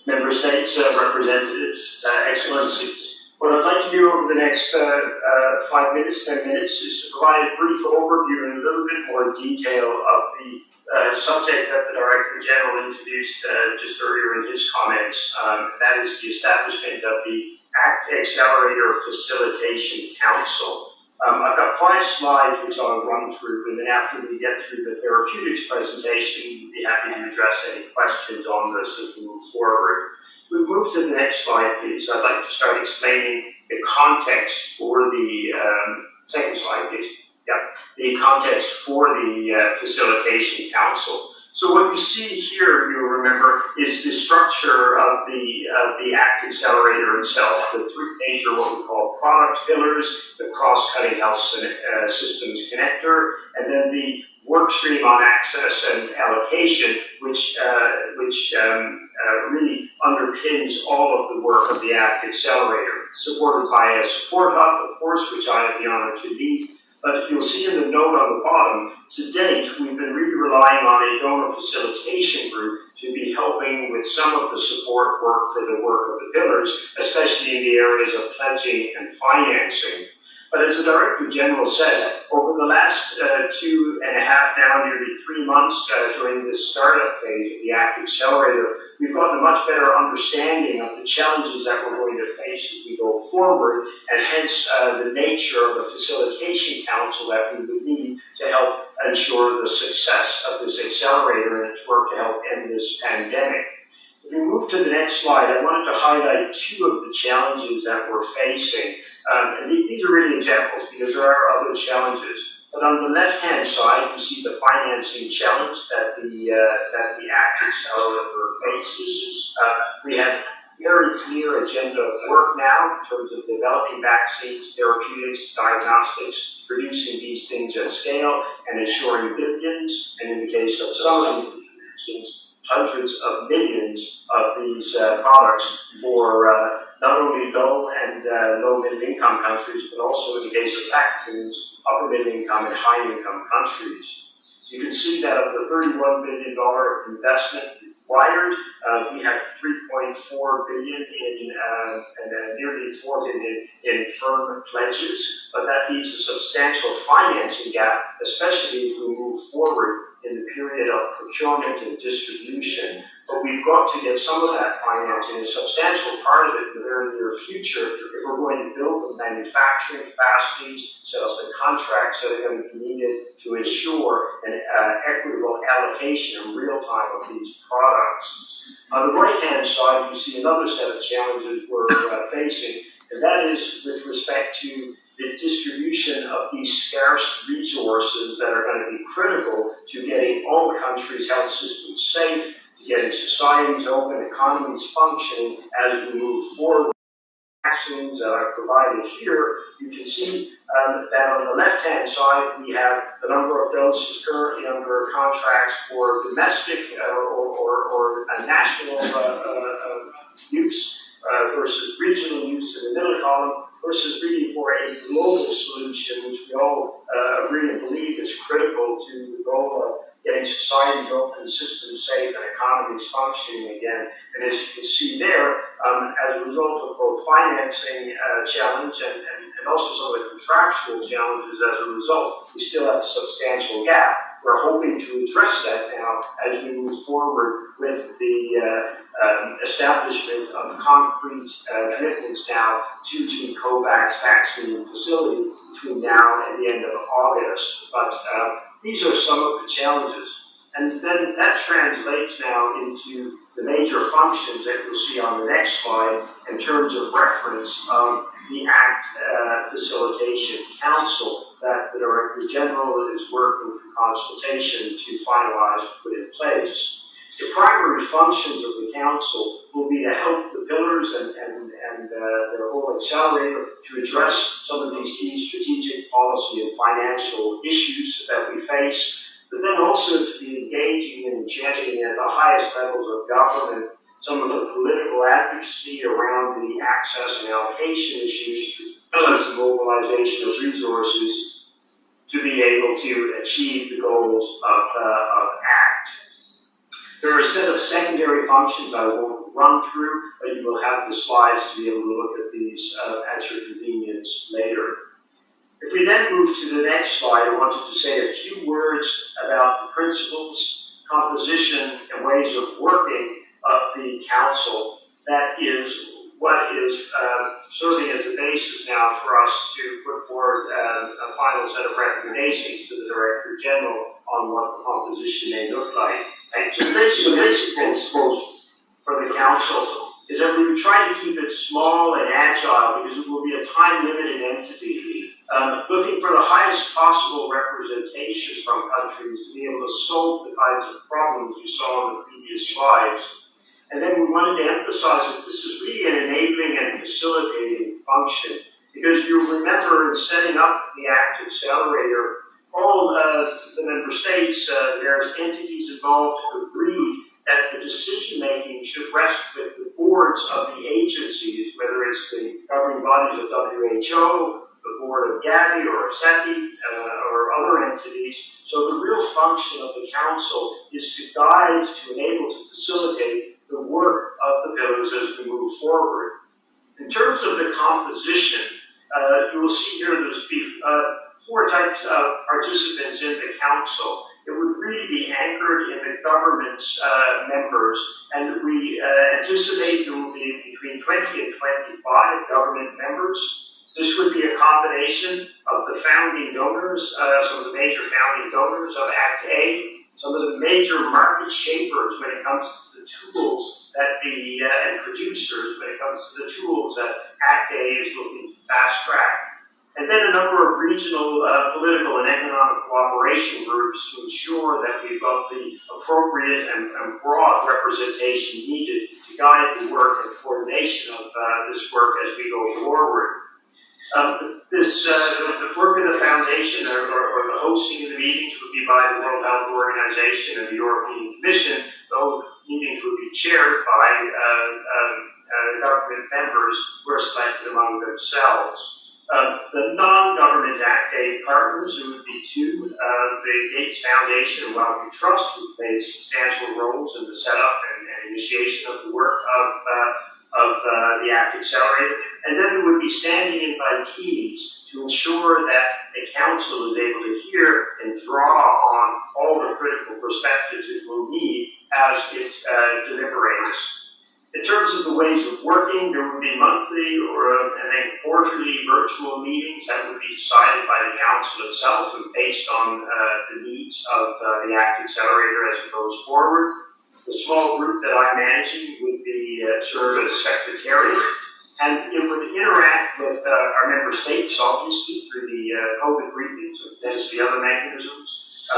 member states, representatives, Excellencies. What I'd like to do over the next 5 minutes, 10 minutes, is to provide a brief overview and a little bit more detail of the subject that the Director General introduced just earlier in his comments. That is the establishment of the ACT Accelerator Facilitation Council. I've got 5 slides which I'll run through, and then after we get through the therapeutics presentation, we'll be happy to address any questions on this as we move forward. We move to the next slide, please. I'd like to start explaining the context for the second slide, please. Yeah, the context for the Facilitation Council. So what you see here, you'll remember, is the structure of the ACT Accelerator itself, the 3 major what we call product pillars, the cross-cutting health systems connector, and then the work stream on access and allocation, which really underpins all of the work of the ACT Accelerator, supported by a support hub, of course, which I have the honor to lead. But you'll see in the note on the bottom, to date, we've been really relying on a donor facilitation group to be helping with some of the support work for the work of the pillars, especially in the areas of pledging and financing. But as the Director General said, over the last 2.5, now nearly 3 months during this startup phase of the ACT Accelerator, we've gotten a much better understanding of the challenges that we're going to face as we go forward, and hence the nature of the Facilitation Council that we would need to help ensure the success of this accelerator and its work to help end this pandemic. If we move to the next slide, I wanted to highlight 2 of the challenges that we're facing. And these are really examples because there are other challenges. But on the left-hand side, you see the financing challenge that the ACT Accelerator faces. We have very clear agenda of work now in terms of developing vaccines, therapeutics, diagnostics, producing these things at scale, and ensuring billions, and in the case of some of these vaccines, hundreds of millions of these products for not only low and low middle income countries, but also in the case of vaccines, upper middle income and high income countries. So you can see that of the $31 billion investment required, we have $3.4 billion and nearly $4 billion in firm pledges, but that leaves a substantial financing gap, especially as we move forward in the period of procurement and distribution. But we've got to get some of that financing, a substantial part of it in the very near future, if we're going to build the manufacturing capacities, set up the contracts that are going to be needed to ensure an equitable allocation in real time of these products. On the right-hand side, you see another set of challenges we're facing, and that is with respect to the distribution of these scarce resources that are going to be critical to getting all the countries' health systems safe, to getting societies open, economies functioning as we move forward. Vaccines that are provided here, you can see that on the left-hand side, we have the number of doses currently under contracts for domestic or national use versus regional use in the middle column, versus really for a global solution, which we all agree and believe is critical to the goal of getting societies open, systems safe, and economies functioning again. And as you can see there, as a result of both financing challenge and also some of the contractual challenges as a result, we still have a substantial gap. We're hoping to address that now as we move forward with the establishment of concrete commitments now to the COVAX vaccine facility between now and the end of August. But these are some of the challenges. And then that translates now into the major functions that you'll see on the next slide in terms of reference of the ACT Facilitation Council that the Director General is working through consultation to finalize and put in place. The primary functions of the Council will be to help the pillars and their whole accelerator to address some of these key strategic, policy, and financial issues that we face, but then also to be engaging and championing at the highest levels of government some of the political advocacy around the access and allocation issues, as well as the mobilization of resources to be able to achieve the goals of ACT. There are a set of secondary functions I won't run through, but you will have the slides to be able to look at these at your convenience later. If we then move to the next slide, I wanted to say a few words about the principles, composition, and ways of working of the Council. That is what is serving as the basis now for us to put forward a final set of recommendations to the Director General on what the composition may look like. And so the basic principles for the Council is that we would try to keep it small and agile because it will be a time-limited entity, looking for the highest possible representation from countries to be able to solve the kinds of problems you saw on the previous slides. And then we wanted to emphasize that this is really an enabling and facilitating function, because you remember in setting up the ACT Accelerator, all the member states, there's entities involved who agreed that the decision-making should rest with the boards of the agencies, whether it's the governing bodies of WHO, the board of Gavi or SETI, or other entities. So the real function of the Council is to guide, to enable, to facilitate the work of the pillars as we move forward. In terms of the composition, You will see here there's four types of participants in the council. It would really be anchored in the government's members, and we anticipate there will be between 20 and 25 government members. This would be a combination of the founding donors, some of the major founding donors of Act A, some of the major market shapers when it comes to the tools that and producers when it comes to the tools that Act A is looking to fast track. And then a number of regional political and economic cooperation groups to ensure that we've got the appropriate and broad representation needed to guide the work and coordination of this work as we go forward. The work of the foundation or the hosting of the meetings would be by the World Health Organization and the European Commission. Those meetings would be chaired by government members who are selected among themselves. The non-government Act A partners, who would be two, the Gates Foundation and Wellcome Trust, who played substantial roles in the setup and initiation of the work of the Act Accelerator. And then there would be standing invitees to ensure that the Council is able to hear and draw on all the critical perspectives it will need as it deliberates. In terms of the ways of working, there would be monthly and then quarterly virtual meetings that would be decided by the Council itself and based on the needs of the Act Accelerator as it goes forward. The small group that I'm managing would be serve as secretariat, and it would interact with our member states, obviously, through the COVID briefings and potentially other mechanisms.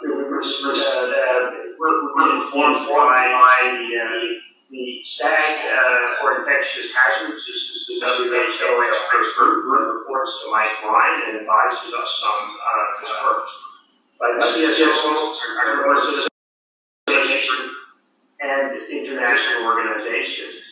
It would be informed by the STAG for infectious hazards. This is the WHO expert group reports to Mike Ryan and advises us on this work. By the CSO, our Association, and international organizations.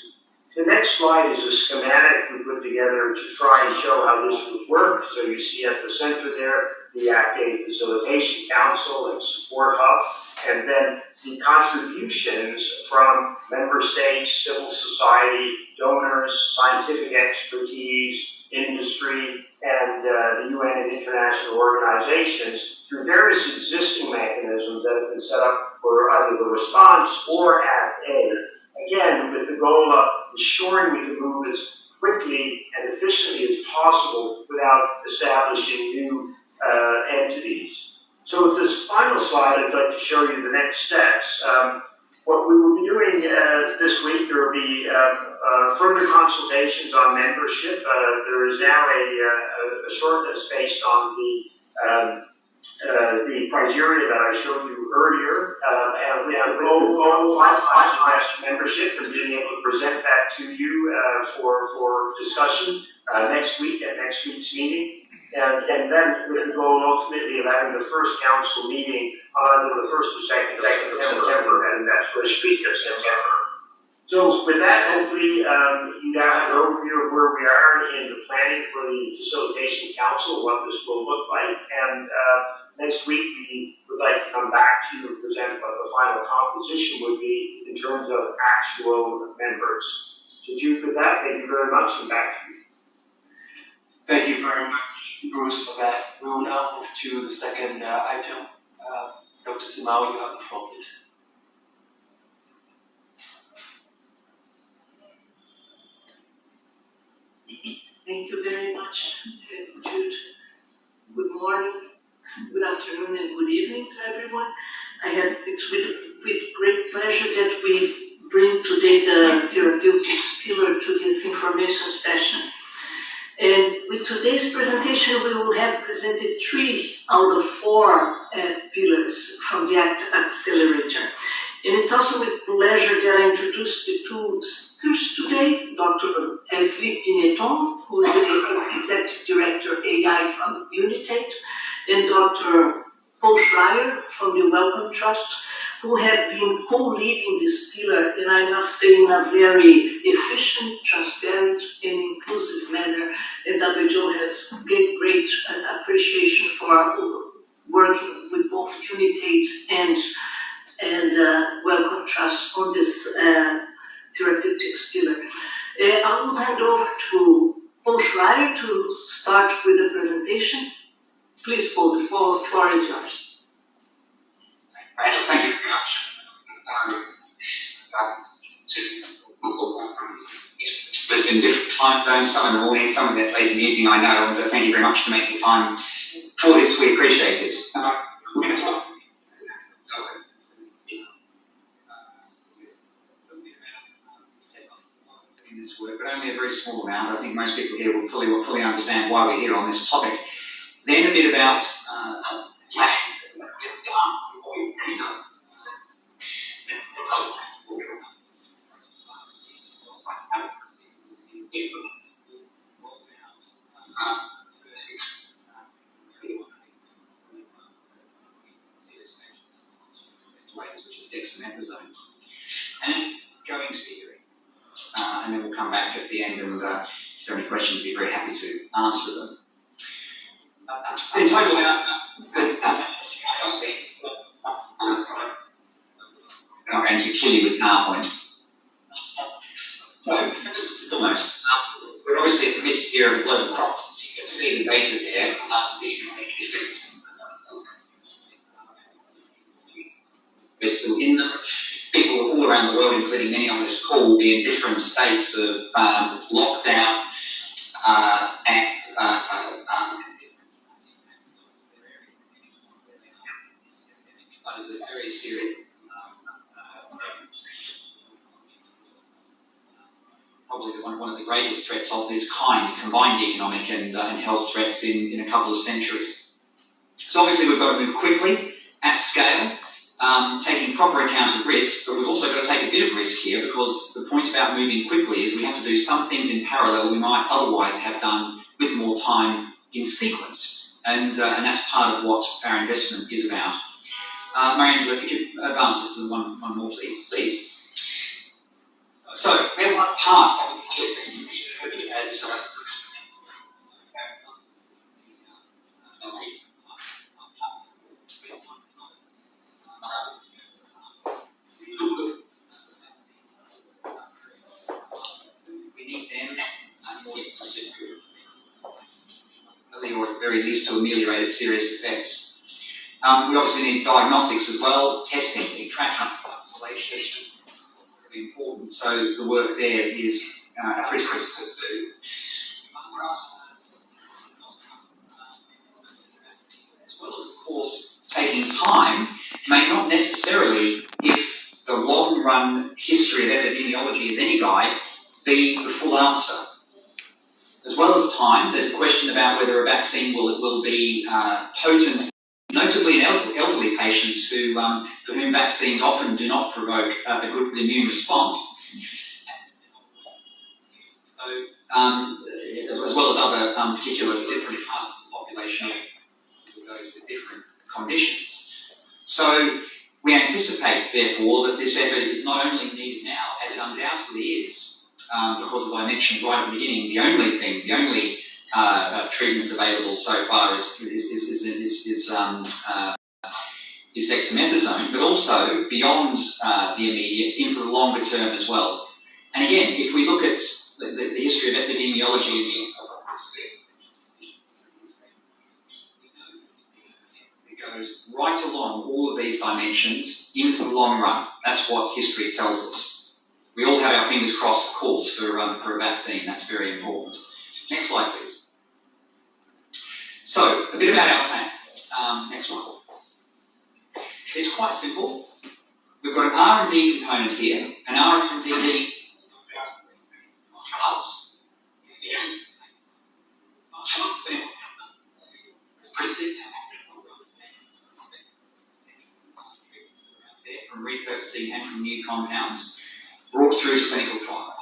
The next slide is a schematic we put together to try and show how this would work. So you see at the center there, the Act A Facilitation Council and Support Hub, and then the contributions from member states, civil society, donors, scientific expertise, industry, and the UN and international organizations through various existing mechanisms that have been set up for either the response or Act A. Again, with the goal of ensuring we can move as quickly and efficiently as possible without establishing new entities. So with this final slide, I'd like to show you the next steps. What we will be doing this week, there will be further consultations on membership. There is now a shortlist based on the criteria that I showed you earlier, and we have a goal of membership and being able to present that to you for discussion next week at next week's meeting. And then with the goal ultimately of having the first council meeting on either the 1st or 2nd of September, and that's first week of September. So with that, hopefully you now have an overview of where we are in the planning for the Facilitation Council, what this will look like, and next week we would like to come back to you and present what the final composition would be in terms of actual members. So Jude, with that, thank you very much, and back to you. Thank you very much, Bruce, for that. We will now move to the second item. Dr. Simao, you have the floor, please. Thank you very much, Jude. Good morning, good afternoon, and good evening to everyone. It's with great pleasure that we bring today the therapeutics pillar to this information session. And with today's presentation, we will have presented 3 out of 4 pillars from the Act Accelerator. And it's also with pleasure that I introduce the 2 speakers today, Dr. Philippe Dineton, who is the Executive Director AI from Unitate, and Dr. Paul Schreier from the Wellcome Trust, who have been co-leading this pillar, and I must say in a very efficient, transparent, and inclusive manner. And WHO has great appreciation for working with both Unitate and Wellcome Trust on this therapeutics pillar. I will hand over to both ready to start with the presentation? Please, Paul, the floor is yours. Thank you very much. It's in different time zones, some in the morning, some in the late in the evening, I know, and thank you very much for making time for this. We appreciate it. In this work, but only a very small amount. I think most people here will fully understand why we're here on this topic. Then a bit about planning. Which is dexamethasone, and going to be hearing. And then we'll come back at the end, and if there are any questions, we'll be very happy to answer them. In total, I'm going to kill you with PowerPoint. So, almost. We're obviously in the midst here of a global crisis. You can see the data there. The economic effects. We're still in them. People all around the world, including many on this call, will be in different states of lockdown and that is a very serious, probably one of the greatest threats of this kind, combined economic and health threats in a couple of centuries. So obviously we've got to move quickly, at scale, taking proper account of risk, but we've also got to take a bit of risk here, because the point about moving quickly is we have to do some things in parallel we might otherwise have done with more time in sequence, and that's part of what our investment is about. Mariangela, if you could advance us to the one more, please. So, we have one part we need them or at the very least to ameliorate serious effects. We obviously need diagnostics as well, testing, extraction, isolation, really important. So the work there is critical to do. As well as, of course, taking time may not necessarily, if the long-run history of epidemiology is any guide, be the full answer. As well as time, there's a question about whether a vaccine will be potent, notably in elderly patients for whom vaccines often do not provoke a good immune response. So, as well as other particular different parts of the population, those with different conditions. So we anticipate, therefore, that this effort is not only needed now, as it undoubtedly is, because as I mentioned right at the beginning, the only treatments available so far is dexamethasone, but also beyond the immediate into the longer term as well. And again, if we look at the history of epidemiology, it goes right along all of these dimensions into the long run. That's what history tells us. We all have our fingers crossed, of course, for a vaccine. That's very important. Next slide, please. So, a bit about our plan. Next one. It's quite simple. We've got an R&D component here, an R&D from repurposing and from new compounds brought through to clinical trial.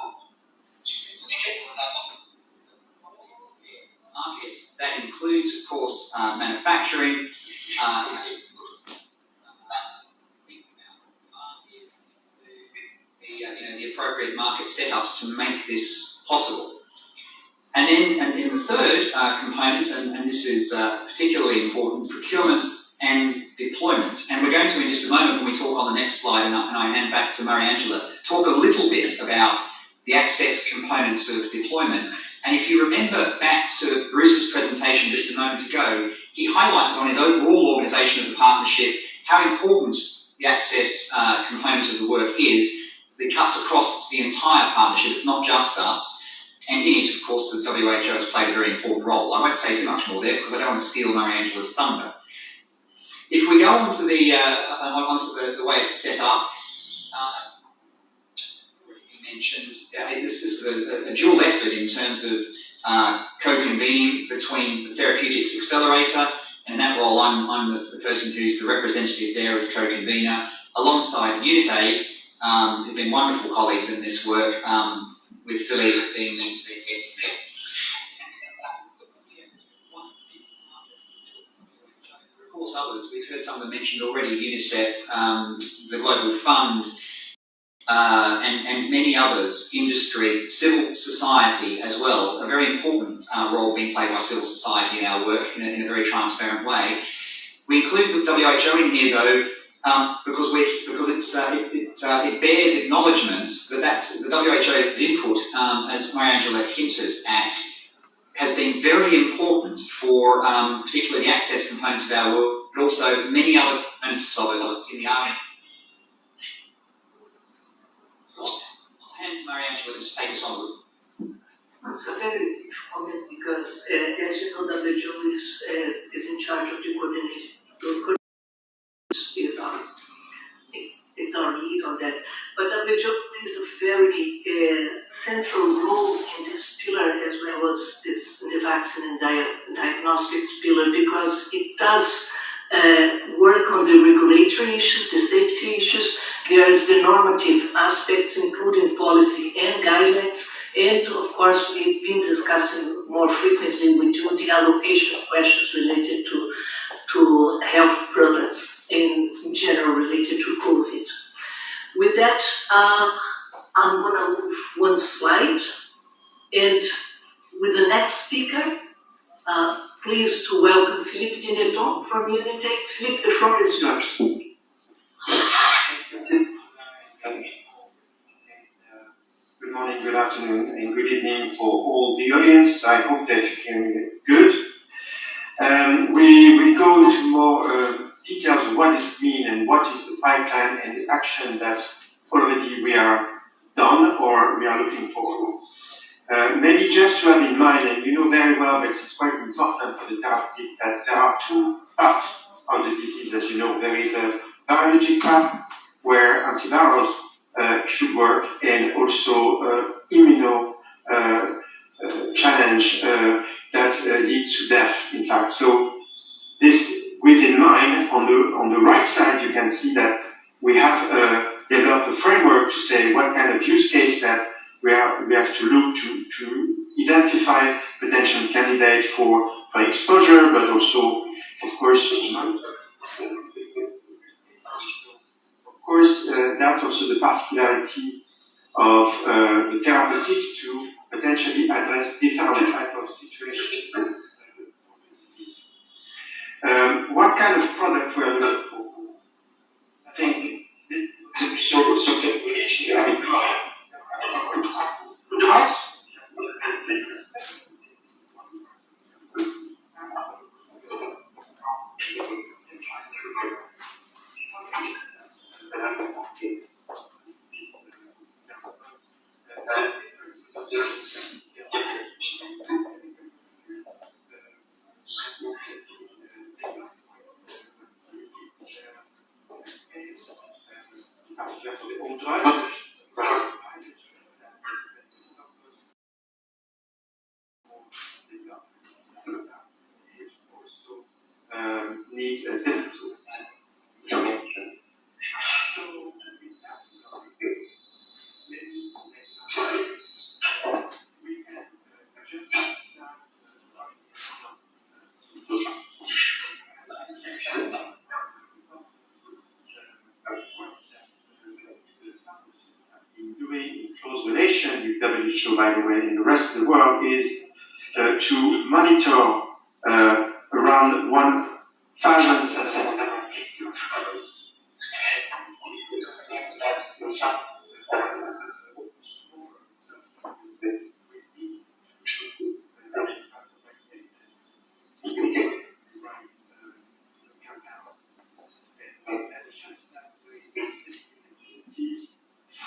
That includes, of course, manufacturing, the appropriate market setups to make this possible. And then the third component, and this is particularly important, procurement and deployment. And we're going to, in just a moment, when we talk on the next slide, and I hand back to Mariangela, talk a little bit about the access components of deployment And if you remember back to Bruce's presentation just a moment ago, he highlighted on his overall organisation of the partnership how important the access component of the work is. That cuts across the entire partnership. It's not just us. And in it, of course, the WHO has played a very important role. I won't say too much more there because I don't want to steal Mariangela's thunder. If we go on to the way it's set up, you mentioned this is a dual effort in terms of co-convening between the Therapeutics Accelerator, and in that role, I'm the person who's the representative there as co-convener, alongside UnitAid, who've been wonderful colleagues in this work, with Philippe being the head there. Of course, others, we've heard some of them mentioned already, UNICEF, the Global Fund, and many others, industry, civil society as well, a very important role being played by civil society in our work in a very transparent way. We include the WHO in here though, because it bears acknowledgement that that's the WHO's input, as Mariangela hinted at, has been very important for particularly the access components of our work, but also many other components of it in the Army. So I'll hand to Mariangela to just take us on. It's a very brief comment because, as you know, WHO is in charge of the coordination. It's our lead on that. But WHO plays a very central role in this pillar as well as the vaccine and diagnostics pillar, because it does work on the regulatory issues, the safety issues. There's the normative aspects, including policy and guidelines. And of course, we've been discussing more frequently with you the allocation of questions related to health products in general related to COVID. With that, I'm going to move one slide. And with the next speaker, pleased to welcome Philippe Dineton from UnitAid. Philippe, the floor is yours. Good morning, good afternoon, and good evening for all the audience. I hope that you can hear good. We will go into more details of what this means and what is the pipeline and the action that already we are done or we are looking for. Maybe just to have in mind, and you know very well, but it's quite important for the therapeutics, that there are two parts of the disease, as you know. There is a biologic part where antivirals should work, and also immuno challenge that leads to death, in fact. So this with in mind, on the right side, you can see that we have developed a framework to say what kind of use case that we have to look to identify potential candidates for exposure, but also, of course, that's also the particularity of the therapeutics to potentially address different type of situations. What kind of product we are looking for? I think this is something we should have in mind. Needs a different connection. So we can adjust doing in close relation with WHO, by the way, in the rest of the world is to monitor around 1,000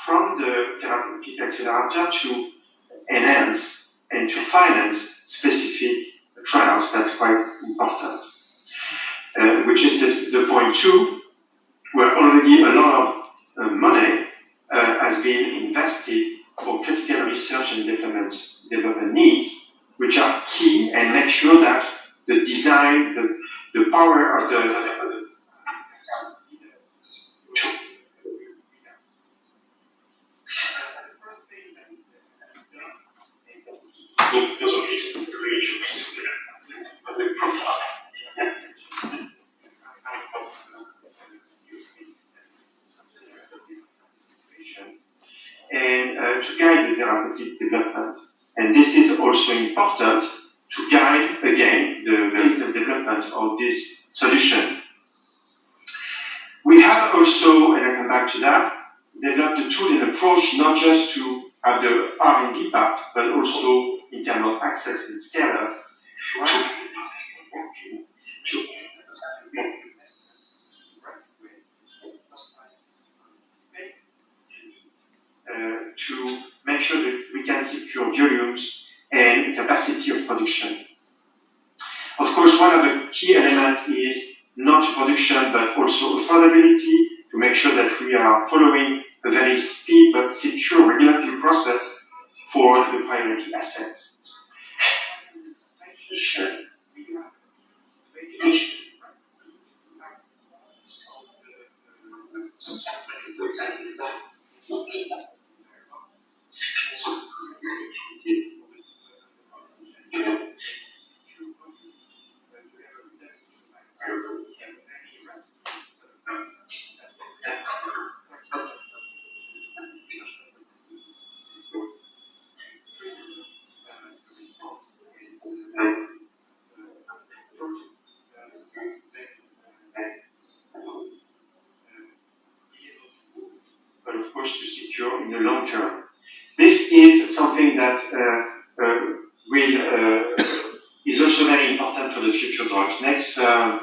from the therapeutic accelerator to enhance and to finance specific trials. That's quite important. Which is the point 2, where already a lot of money has been invested for critical research and development needs, which are key, and make sure that the design, the power of the and to guide the therapeutic development. And this is also important to guide, again, the clinical development of this solution. We have also, and I'll come back to that, developed a tool and approach not just to have the R&D part, but also in terms of access and scale-up, to make sure that we can secure volumes and capacity of production. Of course, one of the key elements is not production, but also affordability, to make sure that we are following a very speed but secure regulatory process for the priority assets. But of course to secure in the long term. This is something that is also very important for the future drugs. Next slide.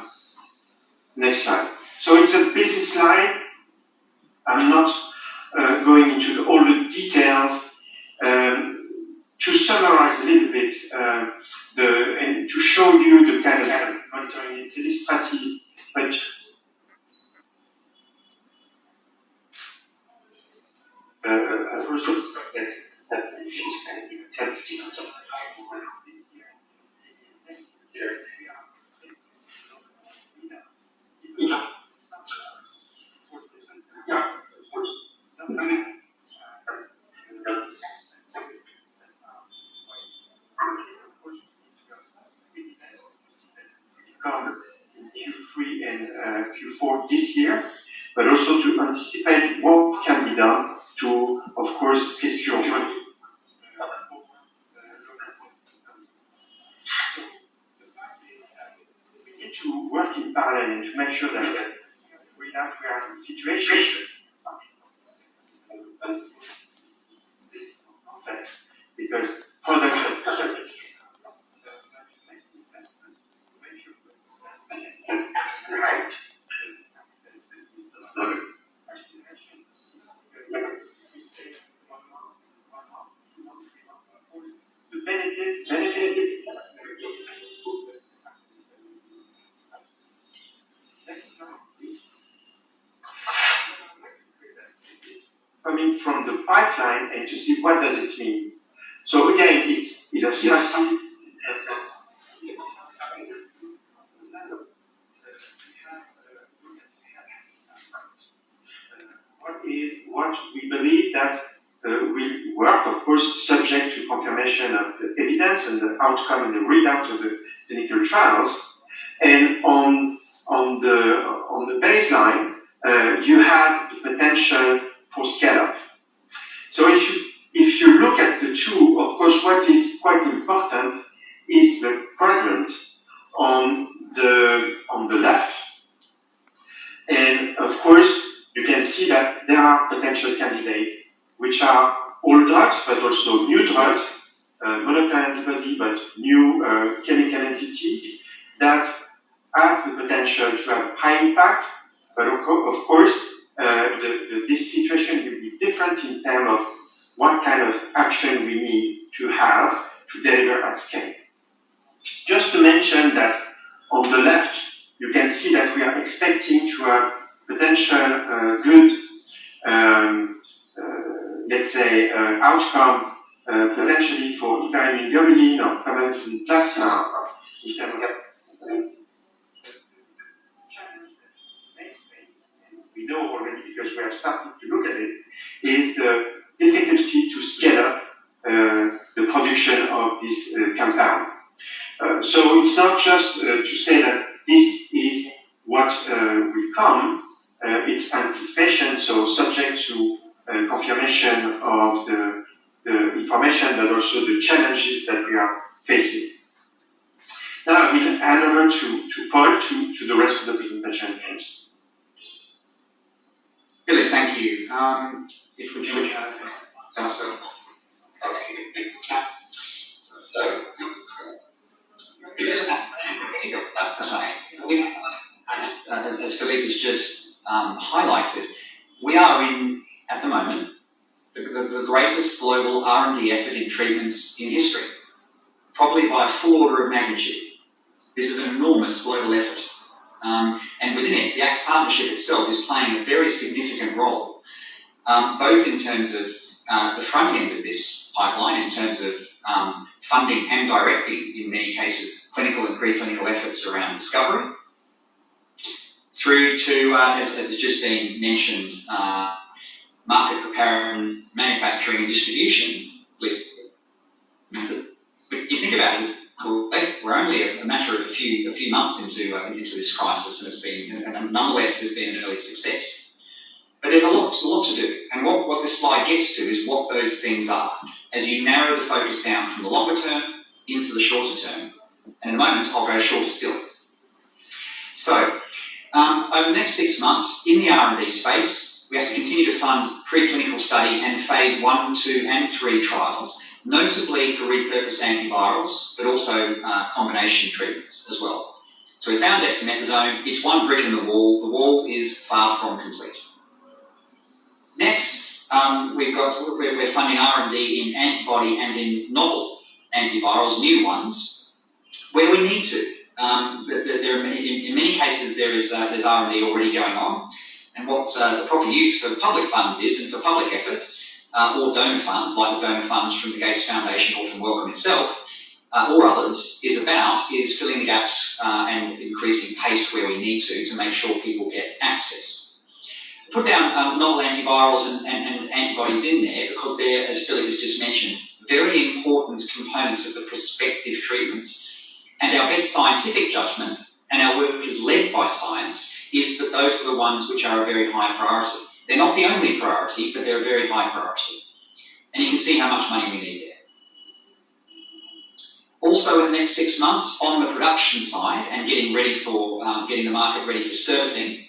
So it's a busy slide. I'm not going into all the details. To summarize a little bit, and to show you the kind of monitoring, it's illustrative, but Q3 and Q4 this year, but also to anticipate what can be done to, of course, secure funding. We need to work in parallel and to make sure that we are in a situation context, because product right. The benefit. Coming from the pipeline and to see what does it mean. So again, it's illustrative. What we believe that will work, of course, subject to confirmation of the evidence and the outcome and the readout of the clinical trials. And on the baseline, you have the potential for scale-up. So if you look at the two, of course, what is quite important is the quadrant on the left. And of course, you can see that there are potential candidates, which are old drugs, but also new drugs, monoclonal antibody, but new chemical entity that have the potential to have high impact, but of course, this situation will be different in terms of what kind of action we need to have to deliver at scale. Just to mention that on the left, you can see that we are expecting to have potential good, let's say, outcome potentially for hyperimmunoglobulin or convalescent plasma in terms of we know already because we have started to look at it, is the difficulty to scale up the production of this compound. So it's not just to say that this is what will come, it's anticipation, so subject to confirmation of the information, but also the challenges that we are facing. Now I will hand over to Paul to the rest of the presentation, please. Billy, thank you. If we could as Philippe has just highlighted, we are in, at the moment, the greatest global R&D effort in treatments in history, probably by a full order of magnitude. This is an enormous global effort. And within it, the ACT partnership itself is playing a very significant role, both in terms of the front end of this pipeline, in terms of funding and directing, in many cases, clinical and preclinical efforts around discovery, through to, as has just been mentioned, market preparedness, manufacturing and distribution. But you think about it, we're only a matter of a few months into this crisis, and it's been, and nonetheless, has been an early success. But there's a lot to do, and what this slide gets to is what those things are, as you narrow the focus down from the longer term into the shorter term. And in a moment, I'll go shorter still. So, over the next 6 months, in the R&D space, we have to continue to fund preclinical study and phase 1, 2, and 3 trials, notably for repurposed antivirals, but also combination treatments as well. So we found dexamethasone. It's one brick in the wall. The wall is far from complete. Next, we're funding R&D in antibody and in novel antivirals, new ones, where we need to. In many cases, there's R&D already going on, and what the proper use for public funds is, and for public efforts, or donor funds, like the donor funds from the Gates Foundation or from Wellcome itself, or others, is filling the gaps and increasing pace where we need to make sure people get access. Put down novel antivirals and antibodies in there because they're, as Philip has just mentioned, very important components of the prospective treatments. And our best scientific judgment, and our work is led by science, is that those are the ones which are a very high priority. They're not the only priority, but they're a very high priority. And you can see how much money we need there. Also, in the next 6 months, on the production side and getting the market ready for servicing,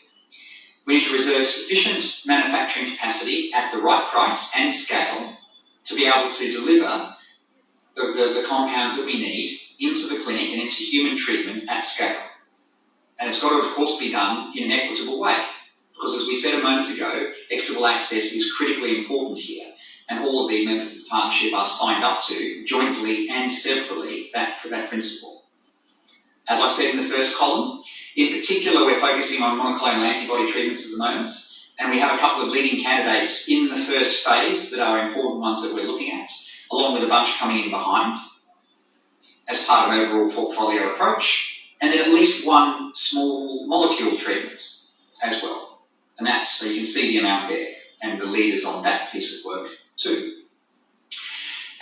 we need to reserve sufficient manufacturing capacity at the right price and scale to be able to deliver the compounds that we need into the clinic and into human treatment at scale. And it's got to, of course, be done in an equitable way. Because as we said a moment ago, equitable access is critically important here, and all of the members of the partnership are signed up to, jointly and separately, that principle. As I said in the first column, in particular, we're focusing on monoclonal antibody treatments at the moment, and we have a couple of leading candidates in the first phase that are important ones that we're looking at, along with a bunch coming in behind, as part of an overall portfolio approach, and then at least one small molecule treatment as well. And that's, so you can see the amount there, and the leaders on that piece of work too.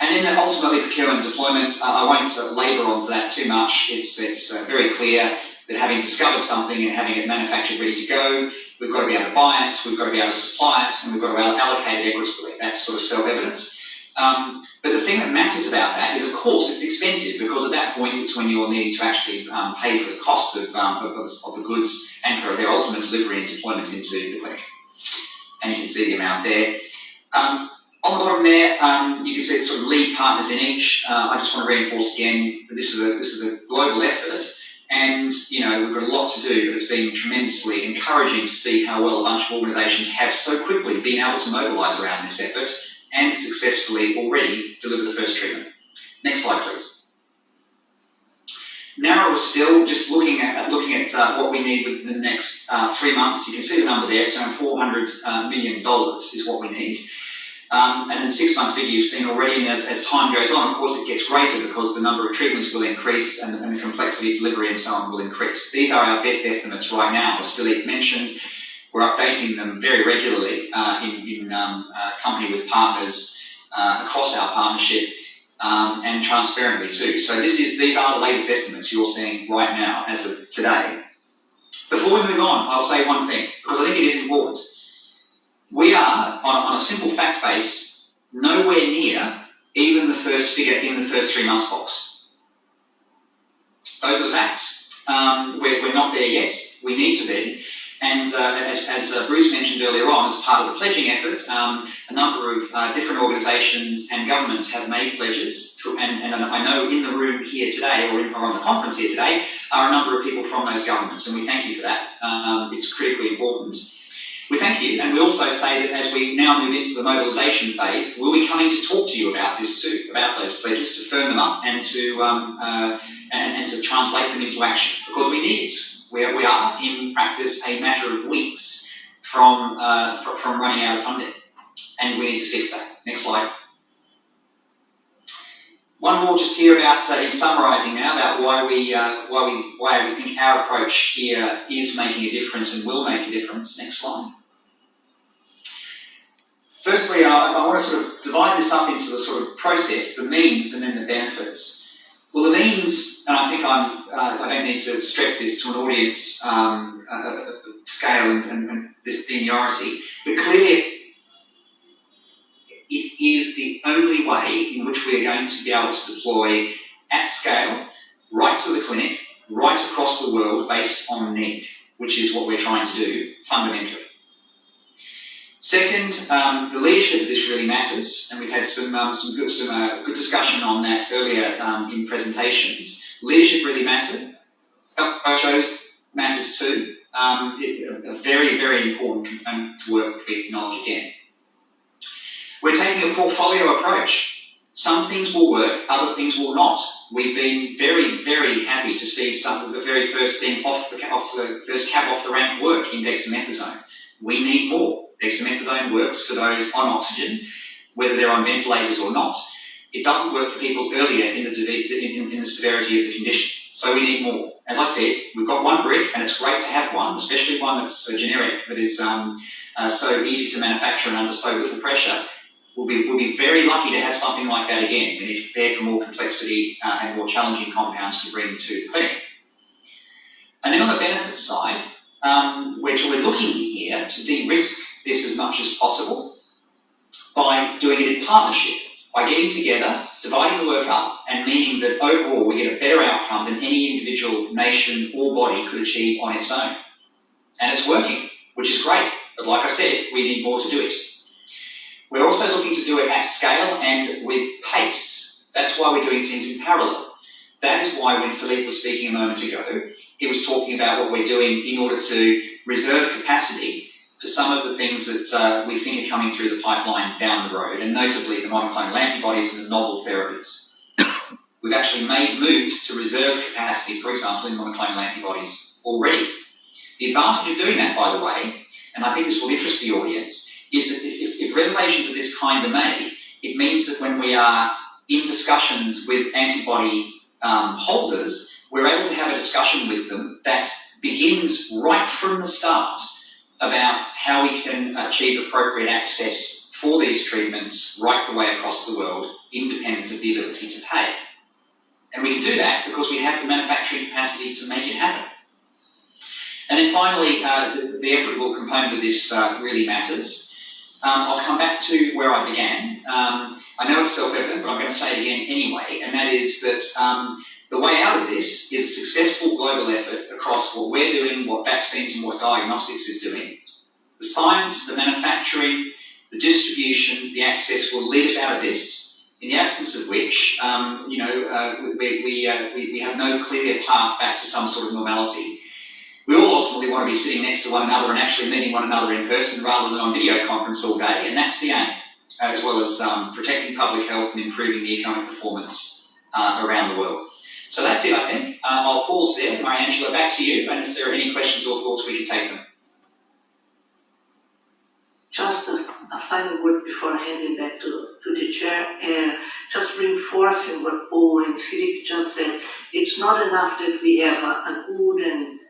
And then ultimately procurement and deployment, I won't labour onto that too much. It's very clear that having discovered something and having it manufactured ready to go, we've got to be able to buy it, we've got to be able to supply it, and we've got to allocate it equitably. That's sort of self-evident. But the thing that matters about that is, of course, it's expensive, because at that point it's when you're needing to actually pay for the cost of the goods and for their ultimate delivery and deployment into the clinic. And you can see the amount there. On the bottom there, you can see the sort of lead partners in each. I just want to reinforce again that this is a global effort, And, you know, we've got a lot to do, but it's been tremendously encouraging to see how well a bunch of organisations have so quickly been able to mobilise around this effort and successfully already deliver the first treatment. Next slide, please. Narrower still, just looking at what we need within the next 3 months. You can see the number there. It's around $400 million is what we need. And in the 6 months video you've seen already, and as time goes on, of course, it gets greater because the number of treatments will increase and the complexity of delivery and so on will increase. These are our best estimates right now. As Philippe mentioned, we're updating them very regularly in company with partners across our partnership. And transparently too. So these are the latest estimates you're seeing right now as of today. Before we move on, I'll say one thing, because I think it is important. We are, on a simple fact base, nowhere near even the first figure in the first 3 months box. Those are the facts. We're not there yet. We need to be. And as Bruce mentioned earlier on, as part of the pledging effort, a number of different organisations and governments have made pledges, and I know in the room here today, or on the conference here today, are a number of people from those governments, and we thank you for that. It's critically important. We thank you, and we also say that as we now move into the mobilisation phase, we'll be coming to talk to you about this too, about those pledges, to firm them up and to translate them into action, because we need it. We are, in practice, a matter of weeks from running out of funding, and we need to fix that. Next slide. One more just here about, in summarising now, about why we think our approach here is making a difference and will make a difference. Next slide. Firstly, I want to sort of divide this up into the sort of process, the means, and then the benefits. Well, the means, and I think I don't need to stress this to an audience scale and this seniority, but clearly it is the only way in which we are going to be able to deploy at scale, right to the clinic, right across the world, based on need, which is what we're trying to do fundamentally. Second, the leadership of this really matters, and we've had some good discussion on that earlier in presentations. Leadership really matters. Approach matters too. It's a very, very important component to work to acknowledge again. We're taking a portfolio approach. Some things will work, other things will not. We've been very, very happy to see some of the very first thing first cab off the rank work in dexamethasone. We need more. Dexamethasone works for those on oxygen, whether they're on ventilators or not. It doesn't work for people earlier in the severity of the condition. So we need more. As I said, we've got one brick, and it's great to have one, especially one that's generic, that is so easy to manufacture and under so little pressure. We'll be very lucky to have something like that again. We need to prepare for more complexity and more challenging compounds to bring to the clinic. And then on the benefits side, we're looking here to de-risk this as much as possible by doing it in partnership, by getting together, dividing the work up, and meaning that overall we get a better outcome than any individual nation or body could achieve on its own. And it's working, which is great. But like I said, we need more to do it. We're also looking to do it at scale and with pace. That's why we're doing things in parallel. That is why when Philippe was speaking a moment ago, he was talking about what we're doing in order to reserve capacity for some of the things that we think are coming through the pipeline down the road, and notably the monoclonal antibodies and the novel therapies. We've actually made moves to reserve capacity, for example, in monoclonal antibodies already. The advantage of doing that, by the way, and I think this will interest the audience, is that if reservations of this kind are made, it means that when we are in discussions with antibody holders, we're able to have a discussion with them that begins right from the start about how we can achieve appropriate access for these treatments right the way across the world, independent of the ability to pay. And we can do that because we have the manufacturing capacity to make it happen. And then finally, the equitable component of this really matters. I'll come back to where I began. I know it's self-evident, but I'm going to say it again anyway, and that is that the way out of this is a successful global effort across what we're doing, what vaccines and what diagnostics is doing. The science, the manufacturing, the distribution, the access will lead us out of this in the absence of which, we have no clear path back to some sort of normality. We all ultimately want to be sitting next to one another and actually meeting one another in person rather than on video conference all day, and that's the aim, as well as protecting public health and improving the economic performance around the world. So that's it, I think. I'll pause there. Mariangela, back to you, and if there are any questions or thoughts, we can take them. Just a final word before handing back to the chair, just reinforcing what Paul and Philippe just said. It's not enough that we have a good and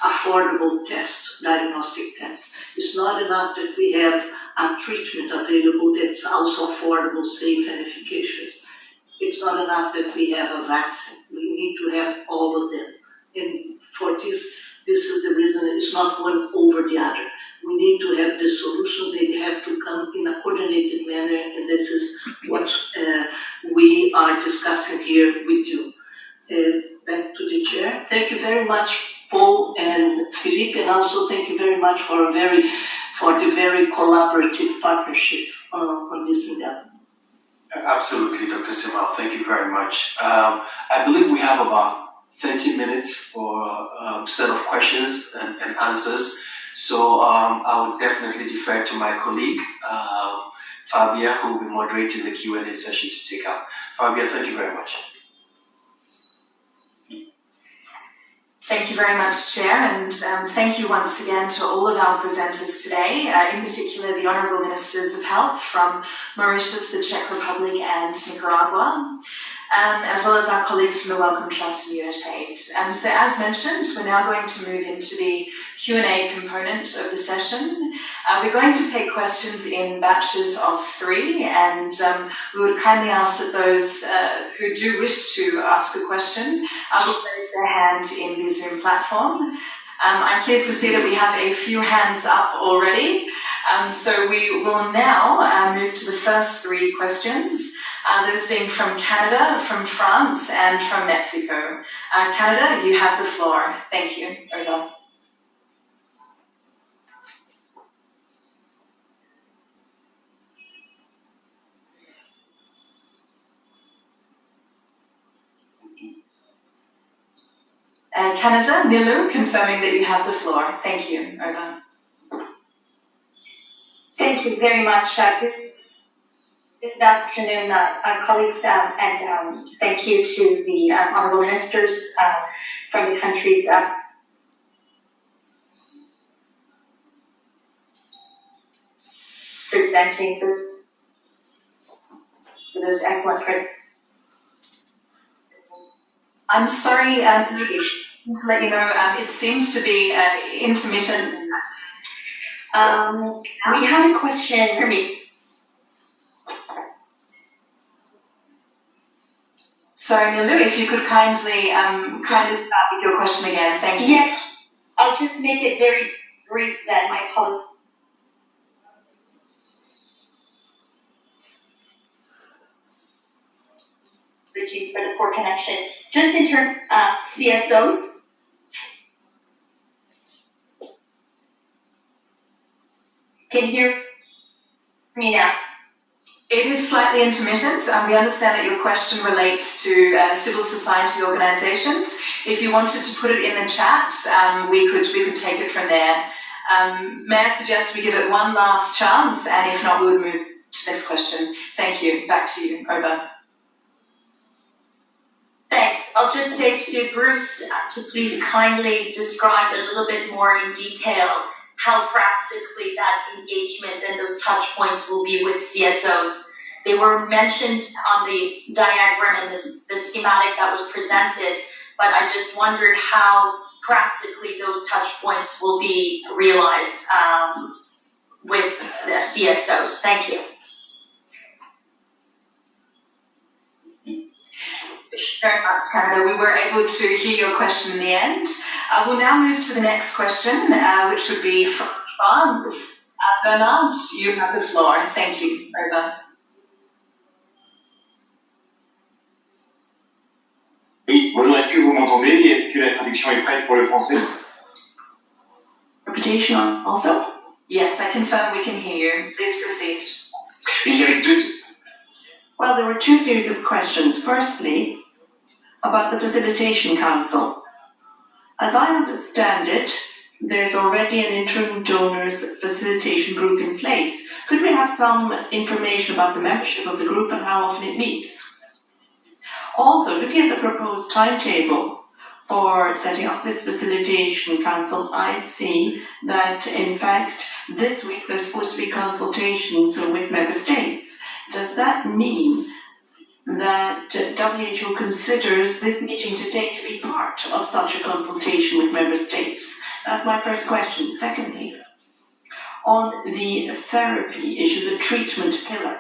affordable test, diagnostic test. It's not enough that we have a treatment available that's also affordable, safe, and efficacious. It's not enough that we have a vaccine. We need to have all of them. And for this is the reason it's not one over the other. We need to have the solution. They have to come in a coordinated manner, and this is what we are discussing here with you. Back to the chair. Thank you very much, Paul and Philippe, and also thank you very much for the very collaborative partnership on this endeavor. Absolutely, Dr. Simal. Thank you very much. I believe we have about 30 minutes for a set of questions and answers. So I would definitely defer to my colleague, Fabia, who will be moderating the Q&A session to take up. Fabia, thank you very much. Thank you very much, Chair, and thank you once again to all of our presenters today, in particular the Honourable Ministers of Health from Mauritius, the Czech Republic and Nicaragua, as well as our colleagues from the Wellcome Trust and UNITAID. So as mentioned, we're now going to move into the Q&A component of the session. We're going to take questions in batches of 3, and we would kindly ask that those who do wish to ask a question will raise their hand in the Zoom platform. I'm pleased to see that we have a few hands up already. So we will now move to the first 3 questions, those being from Canada, from France, and from Mexico. Canada, you have the floor. Thank you. Over. Canada, Nilu, confirming that you have the floor. Thank you. Over. Thank you very much. Good afternoon, colleagues, and thank you to the Honourable Ministers from the countries presenting for those excellent presentations. I'm sorry to let you know, it seems to be intermittent. We have a question for me. Sorry, Nilu, if you could kindly start with your question again. Thank you. Yes, I'll just make it very brief then. My apologies. For the poor connection. Just in terms of CSOs, can you hear me now? It is slightly intermittent. We understand that your question relates to civil society organisations. If you wanted to put it in the chat, we could take it from there. May I suggest we give it one last chance, and if not, we would move to this question. Thank you. Back to you. Over. Thanks. I'll just say to Bruce to please kindly describe a little bit more in detail how practically that engagement and those touch points will be with CSOs. They were mentioned on the diagram and the schematic that was presented, but I just wondered how practically those touch points will be realized with the CSOs. Thank you. Very much, Canada. We were able to hear your question in the end. We'll now move to the next question, which would be from France. Bernard, you have the floor. Thank you. Over. Oui, bonjour, est-ce que vous m'entendez et est-ce que la traduction est prête pour le français? Reputation also? Yes, I confirm we can hear you. Please proceed. Et j'avais Well, there were two series of questions. Firstly, about the Facilitation Council. As I understand it, there's already an interim donors facilitation group in place. Could we have some information about the membership of the group and how often it meets? Also, looking at the proposed timetable for setting up this Facilitation Council, I see that, in fact, this week there's supposed to be consultations with member states. Does that mean that WHO considers this meeting today to be part of such a consultation with member states? That's my first question. Secondly, on the therapy issue, the treatment pillar.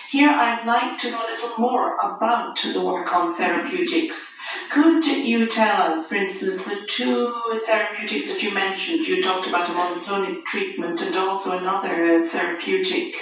Here I'd like to know a little more about the work on therapeutics. Could you tell us, for instance, the two therapeutics that you mentioned? You talked about a monoclonic treatment and also another therapeutic,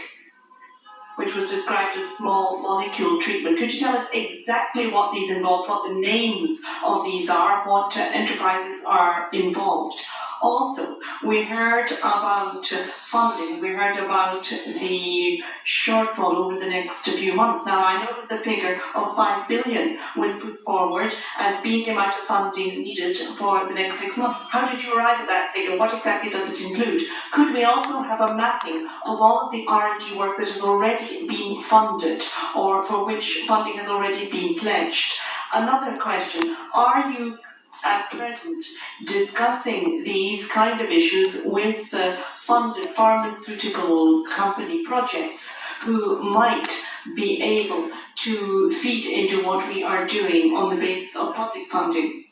which was described as small molecule treatment. Could you tell us exactly what these involve, what the names of these are, what enterprises are involved? Also, we heard about funding, we heard about the shortfall over the next few months. Now, I know that the figure of 5 billion was put forward as being the amount of funding needed for the next 6 months. How did you arrive at that figure? What exactly does it include? Could we also have a mapping of all of the R&D work that has already been funded or for which funding has already been pledged? Another question, are you at present discussing these kind of issues with funded pharmaceutical company projects who might be able to feed into what we are doing on the basis of public funding?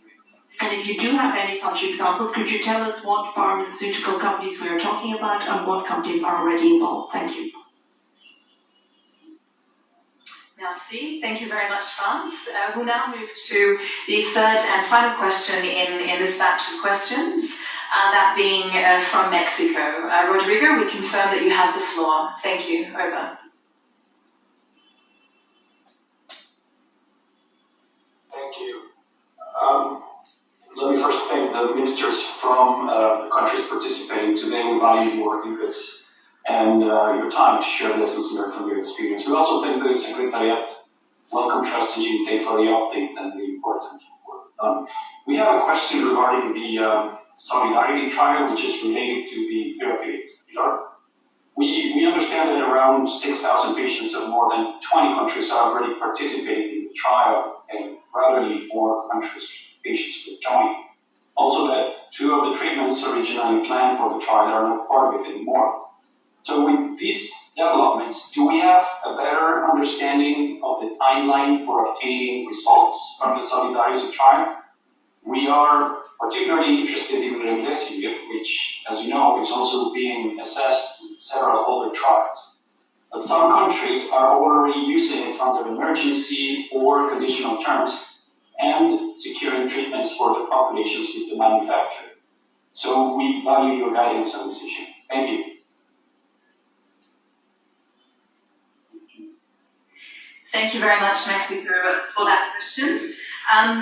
And if you do have any such examples, could you tell us what pharmaceutical companies we are talking about and what companies are already involved? Thank you. Merci. Thank you very much, Franz. We'll now move to the third and final question in this batch of questions, that being from Mexico. Rodrigo, we confirm that you have the floor. Thank you. Over. Thank you. Let me first thank the ministers from the countries participating today. We value your inputs and your time to share lessons learned from your experience. We also thank the Secretariat. Welcome, Trust and Unity, for the update and the important work done. We have a question regarding the Solidarity trial, which is related to the therapeutic pillar. We understand that around 6,000 patients of more than 20 countries are already participating in the trial, and gradually more countries, patients will join. Also that 2 of the treatments originally planned for the trial are not part of it anymore. So with these developments, do we have a better understanding of the timeline for obtaining results from the Solidarity trial? We are particularly interested in remdesivir, which, as you know, is also being assessed in several other trials. But some countries are already using it under emergency or conditional terms and securing treatments for the populations with the manufacturer. So we value your guidance on this issue. Thank you. Thank you very much, Mexico, for that question.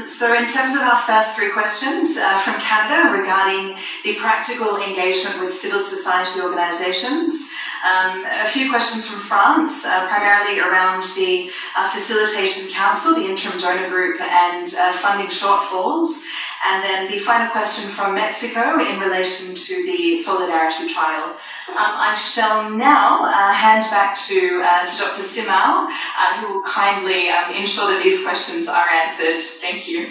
So in terms of our first 3 questions from Canada regarding the practical engagement with civil society organizations, a few questions from France, primarily around the Facilitation Council, the Interim Donor Group, and funding shortfalls. And then the final question from Mexico in relation to the Solidarity trial. I shall now hand back to Dr. Simao, who will kindly ensure that these questions are answered. Thank you.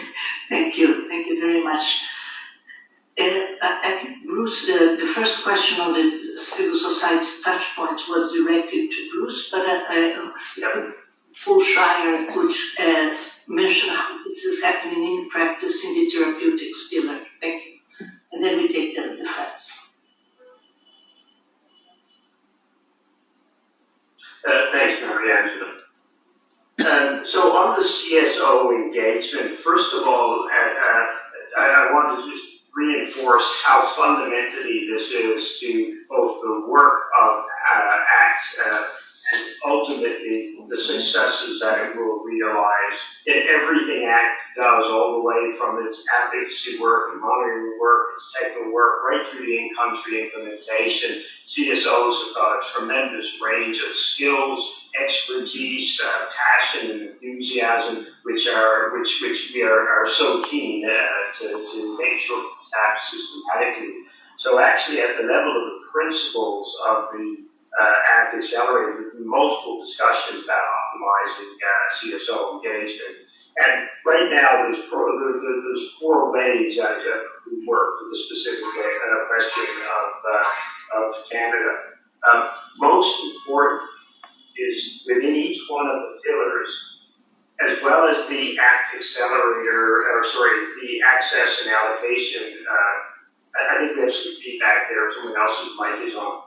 Thank you very much. I think, Bruce, the first question on the civil society touch points was directed to Bruce, but Paul Schreier could mention how this is happening in practice in the therapeutics pillar. Thank you. And then we take them the first. Thanks, Mariangela. So on the CSO engagement, first of all, I want to just reinforce how fundamentally this is to both the work of ACT and ultimately the successes that it will realize in everything ACT does, all the way from its advocacy work and monitoring work, its technical work, right through the in-country implementation. CSOs have got a tremendous range of skills, expertise, passion, and enthusiasm, which we are so keen to make sure we tap systematically. So actually, at the level of the principles of the ACT Accelerator, there's been multiple discussions about optimizing CSO engagement. And right now, there's 4 ways that we work with the specific question of Canada. Most important is within each one of the pillars, as well as the ACT Accelerator, the access and allocation. I think we have some feedback there. Someone else's mic is on.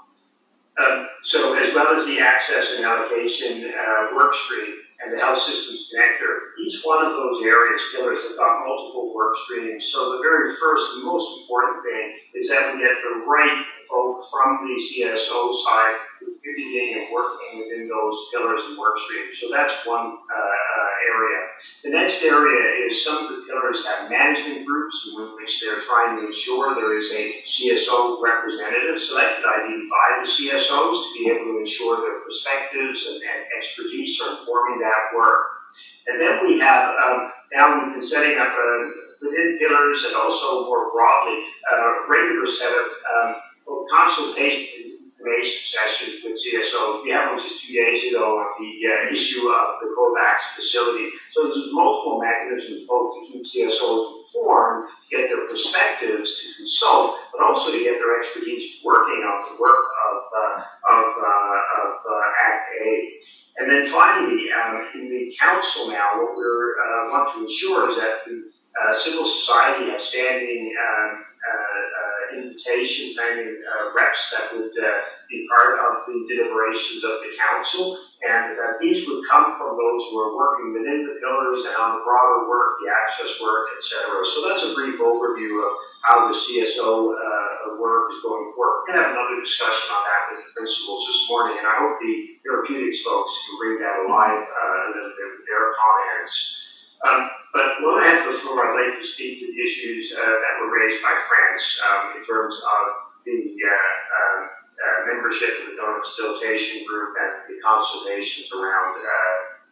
So as well as the access and allocation work stream and the health systems connector, each one of those areas, pillars, have got multiple work streams. So the very first and most important thing is that we get the right folk from the CSO side contributing and working within those pillars and work streams. So that's one area. The next area is some of the pillars have management groups in which they're trying to ensure there is a CSO representative selected ideally by the CSOs to be able to ensure their perspectives and expertise are informing that work. And then we have, now we've been setting up within pillars and also more broadly, a regular set of both consultation information sessions with CSOs. We had one just 2 days ago on the issue of the COVAX facility. So there's multiple mechanisms both to keep CSOs informed, to get their perspectives, to consult, but also to get their expertise working on the work of Act A. And then finally, in the council now, what we want to ensure is that the civil society have standing invitations and reps that would be part of the deliberations of the council, and these would come from those who are working within the pillars and on the broader work, the access work, etc. So that's a brief overview of how the CSO work is going forward. We're going to have another discussion on that with the principals this morning, and I hope the therapeutics folks can bring that alive a little bit with their comments. But when I have the floor, I'd like to speak to the issues that were raised by France in terms of the membership of the donor facilitation group and the consultations around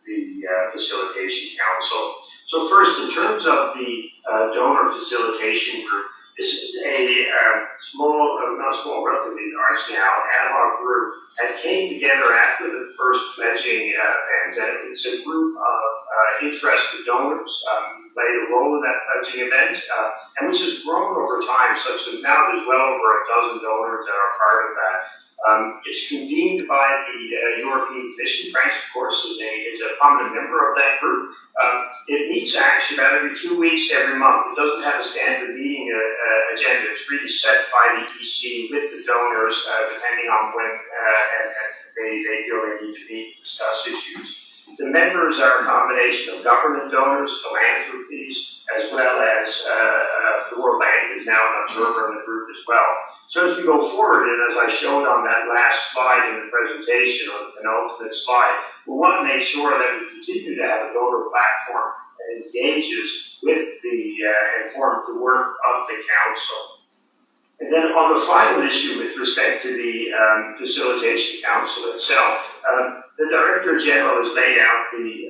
the facilitation council. So first, in terms of the donor facilitation group, this is a relatively large now, ad hoc group that came together after the first pledging event. It's a group of interested donors played a role in that pledging event, and which has grown over time, such that now there's well over a dozen donors that are part of that. It's convened by the European Commission. France, of course, is a prominent member of that group. It meets actually about every 2 weeks, every month. It doesn't have a standard meeting agenda. It's really set by the EC with the donors, depending on when they feel they need to meet to discuss issues. The members are a combination of government donors, philanthropies, as well as the World Bank is now an observer in the group as well. So as we go forward, and as I showed on that last slide in the presentation, or the penultimate slide, we want to make sure that we continue to have a donor platform that engages with and forms the work of the council. And then on the final issue with respect to the facilitation council itself, the Director General has laid out the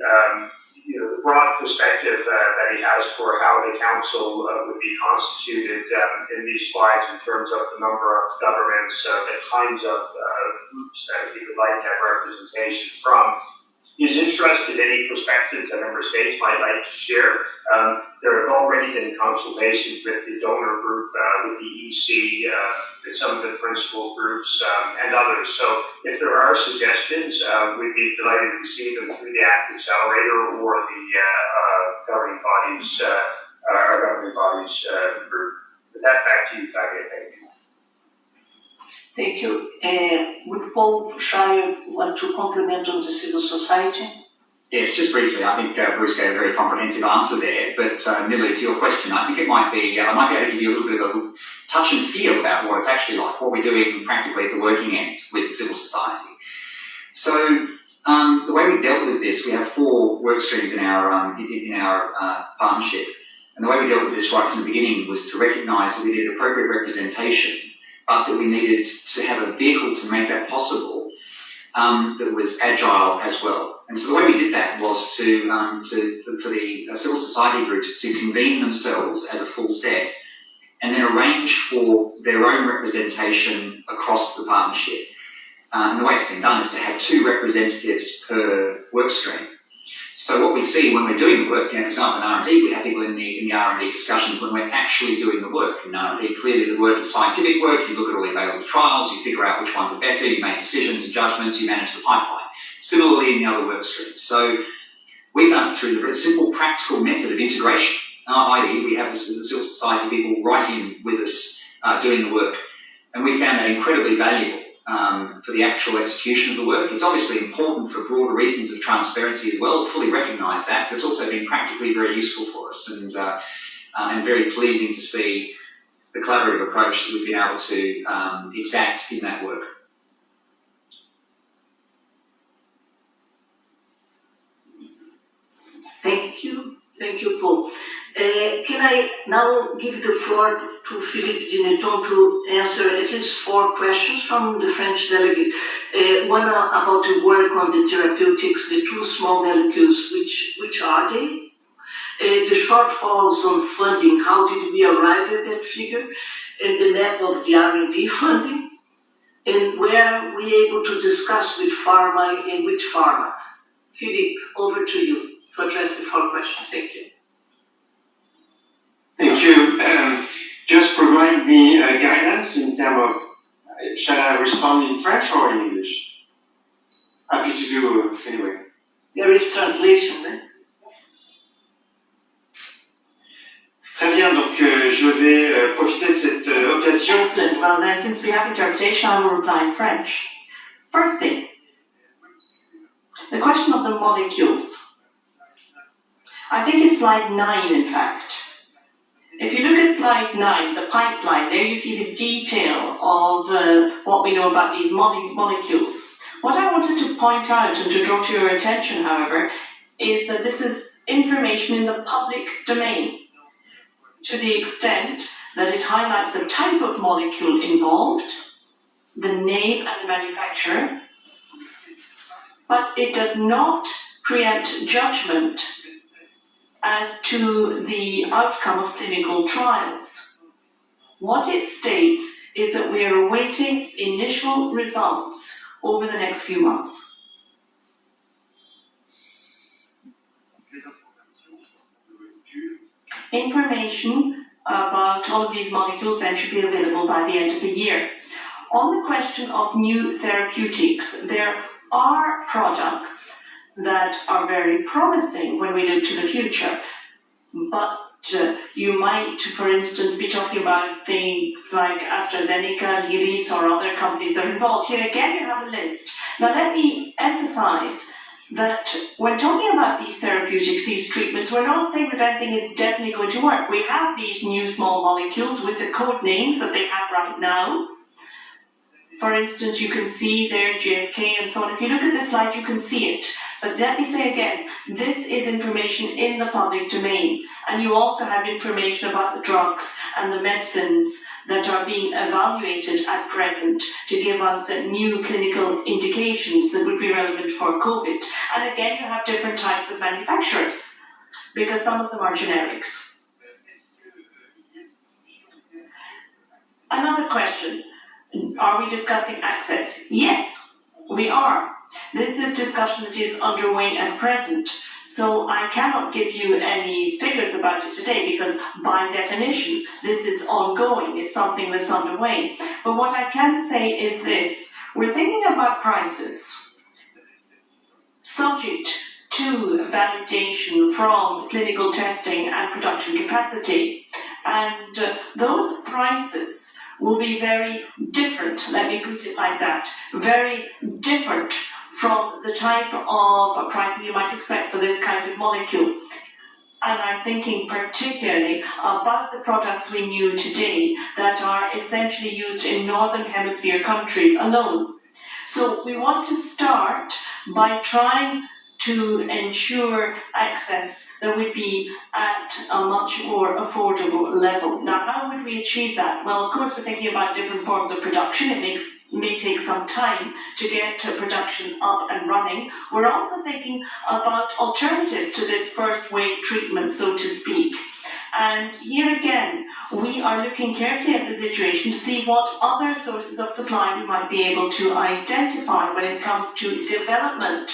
broad perspective that he has for how the council would be constituted in these slides in terms of the number of governments, the kinds of groups that he would like to have representation from. He's interested in any perspective that member states might like to share. There have already been consultations with the donor group, with the EC, with some of the principal groups, and others. So if there are suggestions, we'd be delighted to receive them through the ACT Accelerator or the governing bodies group. With that, back to you, Fabio. Thank you. Thank you. Would Paul Shire want to compliment on the civil society? Yes, just briefly. I think Bruce gave a very comprehensive answer there. But Millie, to your question, I think it might be, I might be able to give you a little bit of a touch and feel about what it's actually like, what we're doing practically at the working end with civil society. So the way we dealt with this, we have 4 work streams in our partnership. And the way we dealt with this right from the beginning was to recognise that we needed appropriate representation, but that we needed to have a vehicle to make that possible that was agile as well. And so the way we did that was for the civil society groups to convene themselves as a full set and then arrange for their own representation across the partnership. And the way it's been done is to have 2 representatives per work stream. So what we see when we're doing the work, for example, in R&D, we have people in the R&D discussions when we're actually doing the work. In R&D, clearly the work is scientific work, you look at all the available trials, you figure out which ones are better, you make decisions and judgments, you manage the pipeline. Similarly in the other work streams. So we've done it through the very simple, practical method of integration, i.e. we have the civil society people writing with us, doing the work. And we found that incredibly valuable. For the actual execution of the work. It's obviously important for broader reasons of transparency as well, fully recognise that, but it's also been practically very useful for us and very pleasing to see the collaborative approach that we've been able to exact in that work. Thank you, Paul. Can I now give the floor to Philippe Dineton to answer at least 4 questions from the French delegate. One about the work on the therapeutics, the 2 small molecules, which are they? The shortfalls on funding, how did we arrive at that figure? And the map of the R&D funding? And where are we able to discuss with pharma and which pharma? Philippe, over to you to address the 4 questions. Thank you. Thank you. Just provide me guidance in terms of, shall I respond in French or in English? Happy to do anyway. There is translation, eh? Très bien, donc je vais profiter de cette occasion. Excellent. Well, then, since we have interpretation, I will reply in French. First thing, the question of the molecules. I think it's slide 9, in fact. If you look at slide 9, the pipeline, there you see the detail of what we know about these molecules. What I wanted to point out and to draw to your attention, however, is that this is information in the public domain, to the extent that it highlights the type of molecule involved, the name and the manufacturer, but it does not preempt judgment as to the outcome of clinical trials. What it states is that we are awaiting initial results over the next few months. Information about all of these molecules then should be available by the end of the year. On the question of new therapeutics, there are products that are very promising when we look to the future. But you might, for instance, be talking about things like AstraZeneca, Liris, or other companies that are involved. Here again, you have a list. Now let me emphasize that when talking about these therapeutics, these treatments, we're not saying that anything is definitely going to work. We have these new small molecules with the code names that they have right now. For instance, you can see there GSK and so on. If you look at this slide, you can see it. But let me say again, this is information in the public domain. And you also have information about the drugs and the medicines that are being evaluated at present to give us new clinical indications that would be relevant for COVID. And again, you have different types of manufacturers, because some of them are generics. Another question. Are we discussing access? Yes, we are. This is discussion that is underway at present, so I cannot give you any figures about it today because by definition this is ongoing, it's something that's underway. But what I can say is this, we're thinking about prices subject to validation from clinical testing and production capacity, and those prices will be very different, let me put it like that, very different from the type of pricing you might expect for this kind of molecule. And I'm thinking particularly about the products we knew today that are essentially used in Northern Hemisphere countries alone. So we want to start by trying to ensure access that would be at a much more affordable level. Now, how would we achieve that? Well, of course, we're thinking about different forms of production. It may take some time to get production up and running. We're also thinking about alternatives to this first wave treatment, so to speak. And here again, we are looking carefully at the situation to see what other sources of supply we might be able to identify when it comes to development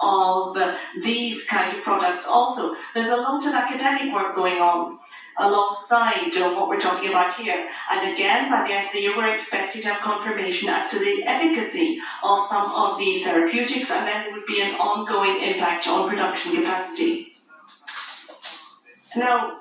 of these kind of products also. There's a lot of academic work going on alongside what we're talking about here. And again, by the end of the year, we're expecting to have confirmation as to the efficacy of some of these therapeutics, and then there would be an ongoing impact on production capacity. Now,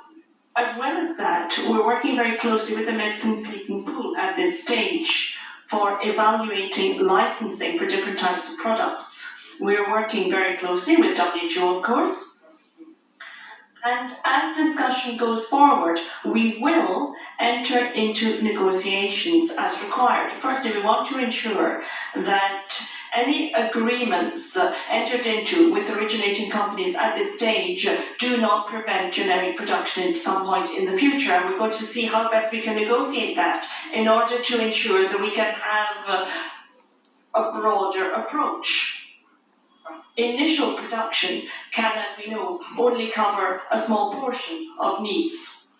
as well as that, we're working very closely with the Medicine Patent Pool at this stage for evaluating licensing for different types of products. We're working very closely with WHO, of course. And as discussion goes forward, we will enter into negotiations as required. Firstly, we want to ensure that any agreements entered into with originating companies at this stage do not prevent generic production at some point in the future. And we're going to see how best we can negotiate that in order to ensure that we can have a broader approach. Initial production can, as we know, only cover a small portion of needs.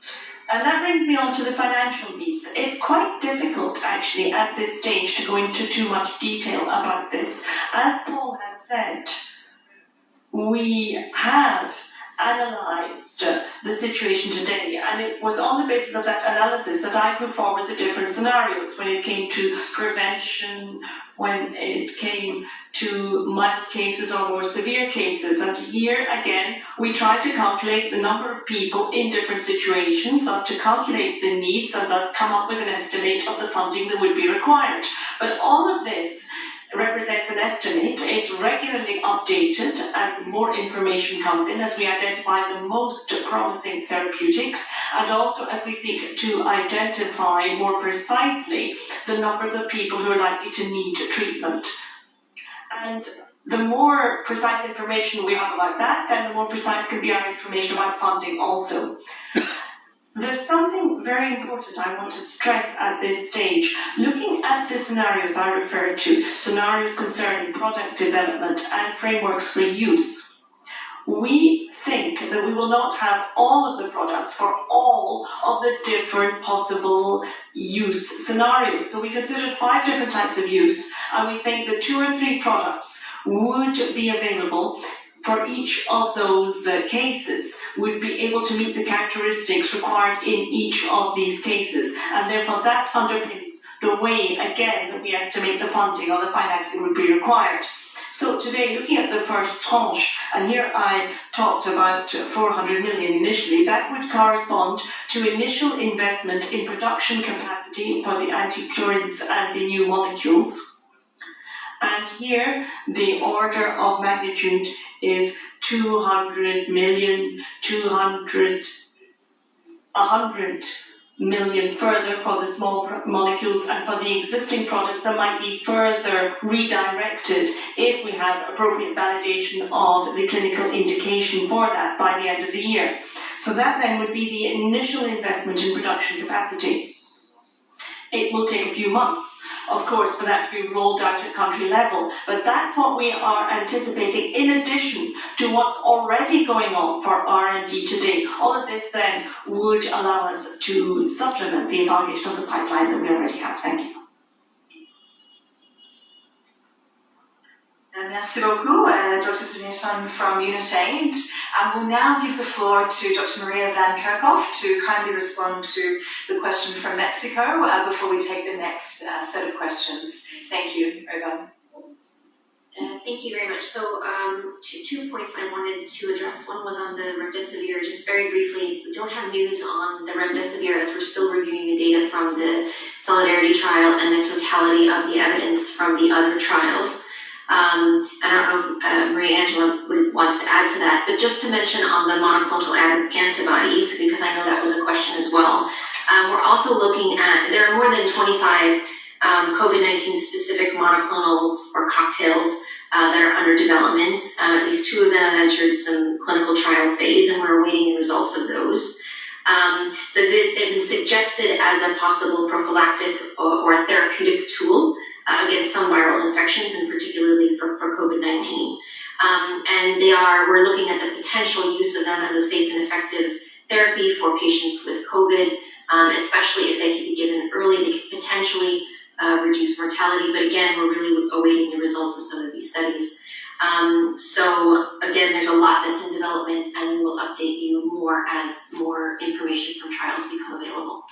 And that brings me on to the financial needs. It's quite difficult, actually, at this stage to go into too much detail about this. As Paul has said, we have analysed the situation today, and it was on the basis of that analysis that I put forward the different scenarios when it came to prevention, when it came to mild cases or more severe cases. And here again, we try to calculate the number of people in different situations, thus to calculate the needs and thus come up with an estimate of the funding that would be required. But all of this represents an estimate. It's regularly updated as more information comes in, as we identify the most promising therapeutics, and also as we seek to identify more precisely the numbers of people who are likely to need treatment. And the more precise information we have about that, then the more precise can be our information about funding also. There's something very important I want to stress at this stage. Looking at the scenarios I referred to, scenarios concerning product development and frameworks for use, we think that we will not have all of the products for all of the different possible use scenarios. So we considered 5 different types of use, and we think that 2 or 3 products would be available for each of those cases, would be able to meet the characteristics required in each of these cases. And therefore that underpins the way, again, that we estimate the funding or the financing that would be required. So today, looking at the first tranche, and here I talked about 400 million initially, that would correspond to initial investment in production capacity for the antichlorines and the new molecules. And here, the order of magnitude is 200 million, 100 million further for the small molecules, and for the existing products that might be further redirected if we have appropriate validation of the clinical indication for that by the end of the year. So that then would be the initial investment in production capacity. It will take a few months, of course, for that to be rolled out at country level, but that's what we are anticipating in addition to what's already going on for R&D today. All of this then would allow us to supplement the evaluation of the pipeline that we already have. Thank you. Merci beaucoup, Dr. Denison from UnitAid. We'll now give the floor to Dr. Maria Van Kerkhoff to kindly respond to the question from Mexico before we take the next set of questions. Thank you, Vardhan. Thank you very much. So two points I wanted to address. One was on the remdesivir. Just very briefly, we don't have news on the remdesivir as we're still reviewing the data from the Solidarity trial and the totality of the evidence from the other trials. I don't know if Maria Angela wants to add to that, but just to mention on the monoclonal antibodies, because I know that was a question as well. We're also looking at, there are more than 25 COVID-19 specific monoclonals or cocktails that are under development. At least 2 of them have entered some clinical trial phase, and we're awaiting the results of those. So they've been suggested as a possible prophylactic or therapeutic tool against some viral infections, and particularly for COVID-19. And we're looking at the potential use of them as a safe and effective therapy for patients with COVID, especially if they can be given early. They could potentially reduce mortality, but again, we're really awaiting the results of some of these studies. So again, there's a lot that's in development, and we will update you more as more information from trials become available.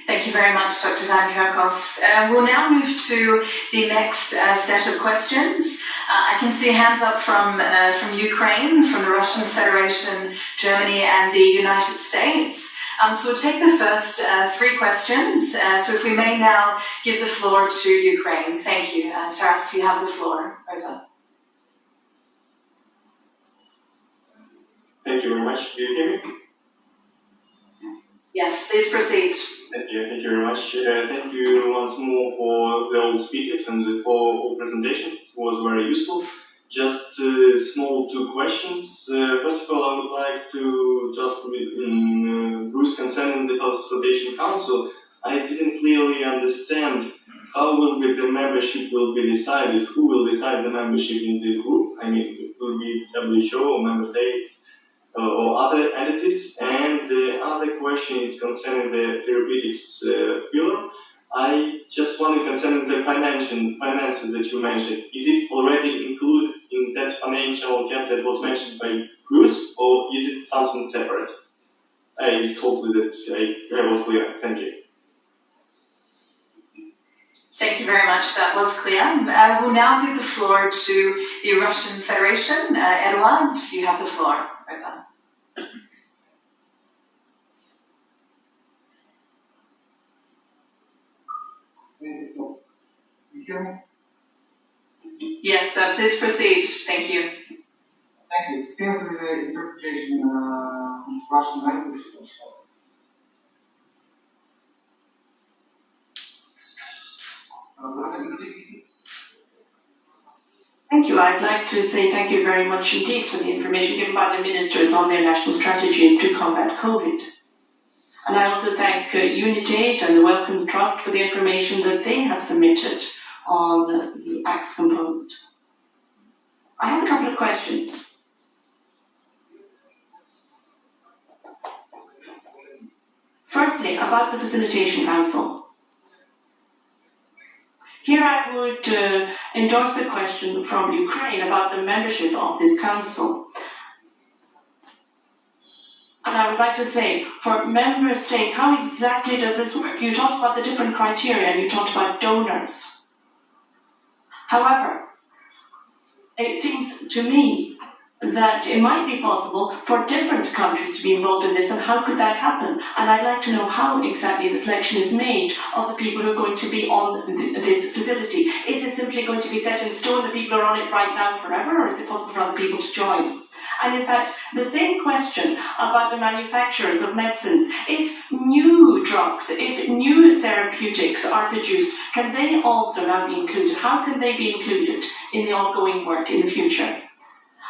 Thank you very much, Dr. Van Kerkhoff. We'll now move to the next set of questions. I can see hands up from Ukraine, from the Russian Federation, Germany, and the United States. So we'll take the first 3 questions. So if we may now give the floor to Ukraine. Thank you. Taras, you have the floor. Over. Thank you very much. Do you hear me? Yes, please proceed. Thank you very much. Thank you once more for the all speakers and for all presentations. It was very useful. Just small 2 questions. First of all, I would like to just Bruce concerning the Consultation Council. I didn't clearly understand how will the membership will be decided. Who will decide the membership in this group? I mean, it will be WHO or member states or other entities. And the other question is concerning the therapeutics pillar. I just wanted concerning the finances that you mentioned. Is it already included in that financial cap that was mentioned by Bruce, or is it something separate? I hope that I was clear. Thank you. Thank you very much. That was clear. We'll now give the floor to the Russian Federation. Eduard, you have the floor. Over. You hear me? Yes, please proceed. Thank you. Thank you. Since there is an interpretation in Russian language also. Thank you. I'd like to say thank you very much indeed for the information given by the ministers on their national strategies to combat COVID. And I also thank Unitate and the Wellcomes Trust for the information that they have submitted on the ACTS component. I have a couple of questions. Firstly, about the Facilitation Council. Here I would endorse the question from Ukraine about the membership of this council. And I would like to say, for member states, how exactly does this work? You talked about the different criteria and you talked about donors. However, it seems to me that it might be possible for different countries to be involved in this, and how could that happen? And I'd like to know how exactly the selection is made of the people who are going to be on this facility. Is it simply going to be set in stone, the people are on it right now forever, or is it possible for other people to join? And in fact, the same question about the manufacturers of medicines. If new drugs, if new therapeutics are produced, can they also now be included? How can they be included in the ongoing work in the future?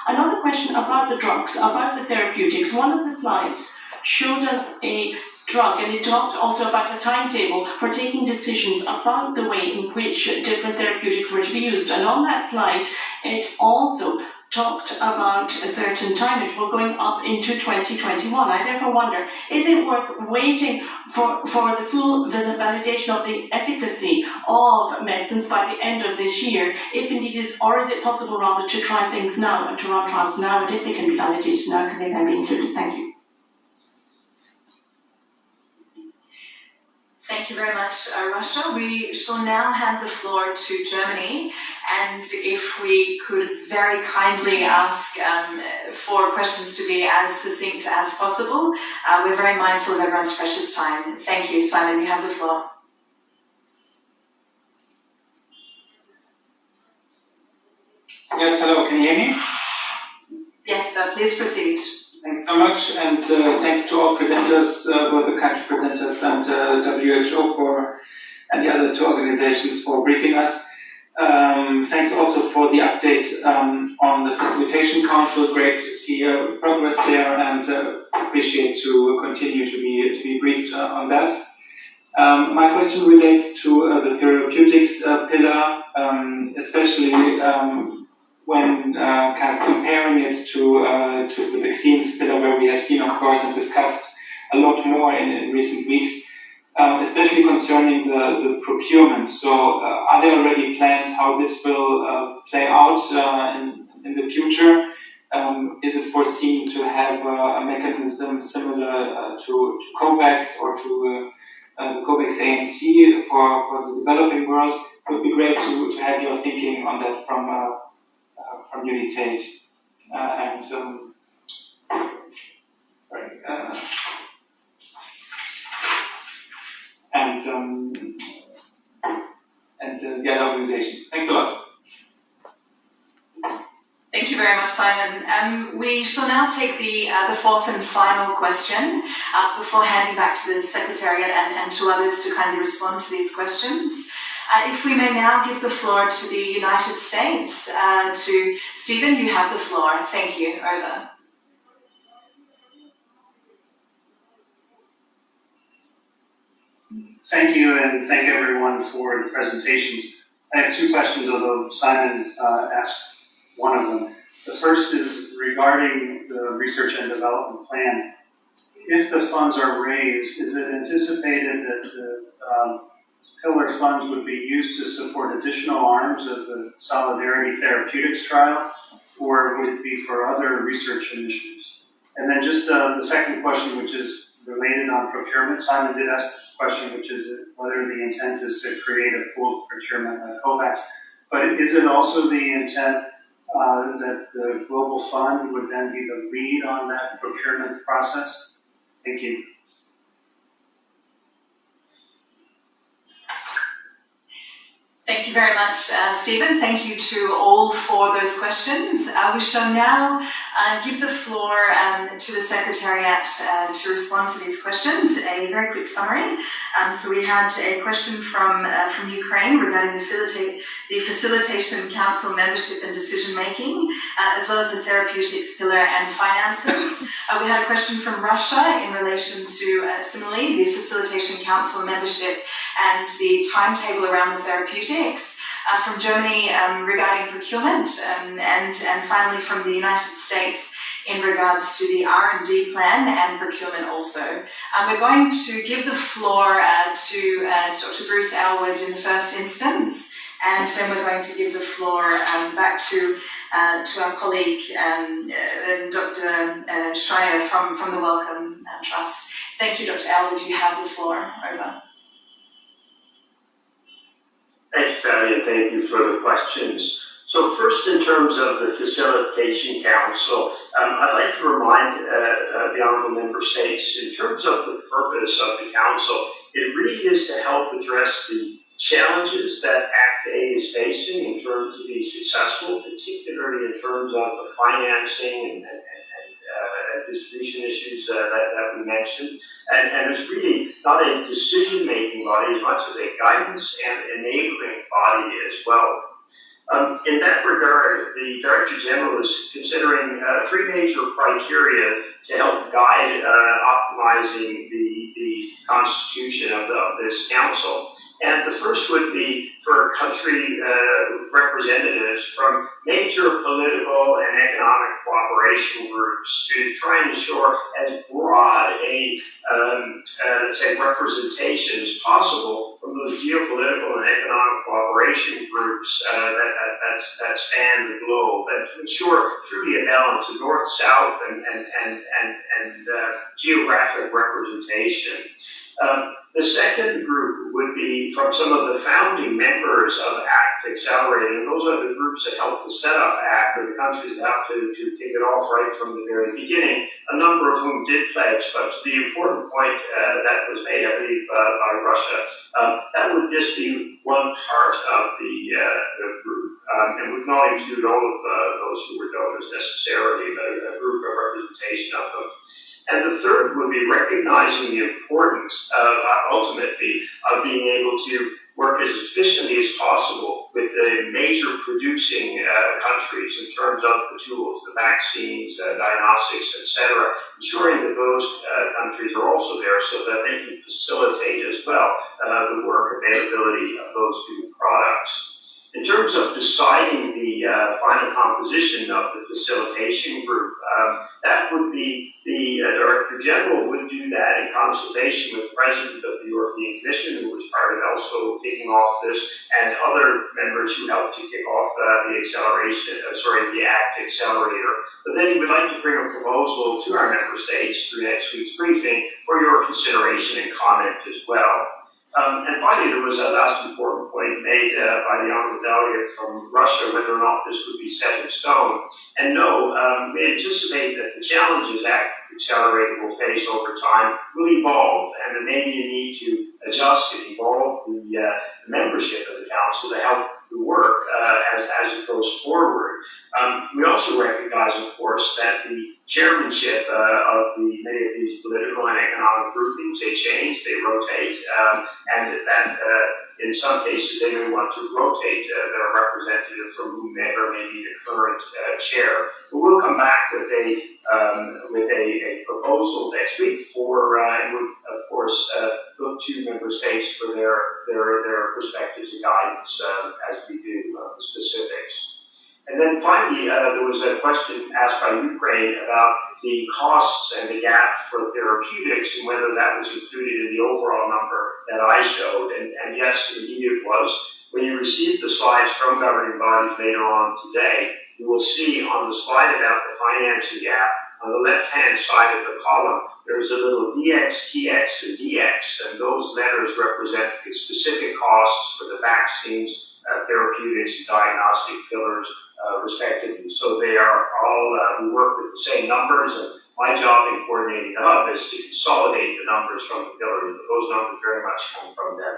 Another question about the drugs, about the therapeutics. One of the slides showed us a drug, and it talked also about a timetable for taking decisions about the way in which different therapeutics were to be used. And on that slide, it also talked about a certain time interval going up into 2021. I therefore wonder, is it worth waiting for the full validation of the efficacy of medicines by the end of this year, if indeed is, or is it possible rather to try things now and to run trials now, and if they can be validated now, can they then be included? Thank you. Thank you very much, Russia. We shall now hand the floor to Germany, and if we could very kindly ask for questions to be as succinct as possible. We're very mindful of everyone's precious time. Thank you. Simon, you have the floor. Yes, hello, can you hear me? Yes, please proceed. Thank Thanks so much, and thanks to all presenters, both the country presenters and WHO and the other two organizations for briefing us. Thanks also for the update on the Facilitation Council. Great to see progress there, and appreciate to continue to be briefed on that. My question relates to the therapeutics pillar, especially when kind of comparing it to the vaccines pillar, where we have seen, of course, and discussed a lot more in recent weeks, especially concerning the procurement. So are there already plans how this will play out in the future? Is it foreseen to have a mechanism similar to COVAX or to the COVAX AMC for the developing world? It would be great to have your thinking on that from Unitate. And the other organization. Thanks a lot. Thank you very much, Simon. We shall now take the fourth and final question before handing back to the Secretariat and to others to kindly respond to these questions. If we may now give the floor to the United States, to Stephen, you have the floor. Thank you. Over. Thank you, and thank everyone for the presentations. I have two questions, although Simon asked one of them. The first is regarding the research and development plan. If the funds are raised, is it anticipated that the pillar funds would be used to support additional arms of the Solidarity Therapeutics trial, or would it be for other research initiatives? And then just the second question, which is related on procurement. Simon did ask the question, which is whether the intent is to create a pooled procurement like COVAX. But is it also the intent that the Global Fund would then be the lead on that procurement process? Thank you. Thank you very much, Stephen. Thank you to all for those questions. We shall now give the floor to the Secretariat to respond to these questions. A very quick summary. So we had a question from Ukraine regarding the Facilitation Council membership and decision making, as well as the therapeutics pillar and finances. We had a question from Russia in relation to, similarly, the Facilitation Council membership and the timetable around the therapeutics. From Germany regarding procurement, and finally from the United States in regards to the R&D plan and procurement also. We're going to give the floor to Dr. Bruce Aylward in the first instance, and then we're going to give the floor back to our colleague Dr. Schreier from the Wellcome Trust. Thank you, Dr. Aylward. You have the floor. Over. Thank you, Fanny, and thank you for the questions. So first, in terms of the Facilitation Council, I'd like to remind the Honourable Member States, in terms of the purpose of the Council, it really is to help address the challenges that Act A is facing in terms of being successful, particularly in terms of the financing and distribution issues that we mentioned. And it's really not a decision-making body as much as a guidance and enabling body as well. In that regard, the Director General is considering three major criteria to help guide optimizing the constitution of this council. And the first would be for country representatives from major political and economic cooperation groups to try and ensure as broad a, let's say, representation as possible from those geopolitical and economic cooperation groups that span the globe, and to ensure truly a balance of north-south and geographic representation. The second group would be from some of the founding members of ACT Accelerated, and those are the groups that helped to set up ACT, or the countries that helped to kick it off right from the very beginning, a number of whom did pledge. But to the important point that was made, I believe, by Russia, that would just be one part of the group. and would not include all of those who were donors necessarily, but a group of representation of them. And the third would be recognizing the importance, ultimately, of being able to work as efficiently as possible with the major producing countries in terms of the tools, the vaccines, diagnostics, etc., ensuring that those countries are also there so that they can facilitate as well the work availability of those new products. In terms of deciding the final composition of the facilitation group, that would be the Director General would do that in consultation with the President of the European Commission, who was part of also kicking off this, and other members who helped to kick off the ACT Accelerator. But then he would like to bring a proposal to our member states through next week's briefing for your consideration and comment as well. And finally, there was a last important point made by the honourable delegate from Russia, whether or not this would be set in stone. And no, we anticipate that the challenges ACT Accelerator will face over time will evolve, and there may be a need to adjust and evolve the membership of the Council to help the work as it goes forward. We also recognize, of course, that the chairmanship of many of these political and economic groupings, they change, they rotate, and that in some cases they may want to rotate their representative from whomever may be the current chair. But we'll come back with a proposal next week for, and we'll of course look to member states for their perspectives and guidance as we do the specifics. And then finally, there was a question asked by Ukraine about the costs and the gap for therapeutics and whether that was included in the overall number that I showed. And yes, indeed it was. When you receive the slides from governing bodies later on today, you will see on the slide about the financing gap, on the left-hand side of the column, there's a little DX, TX, and DX, and those letters represent the specific costs for the vaccines, therapeutics, and diagnostic pillars, respectively. So they are all, we work with the same numbers, and my job in coordinating the hub is to consolidate the numbers from the pillars, but those numbers very much come from them.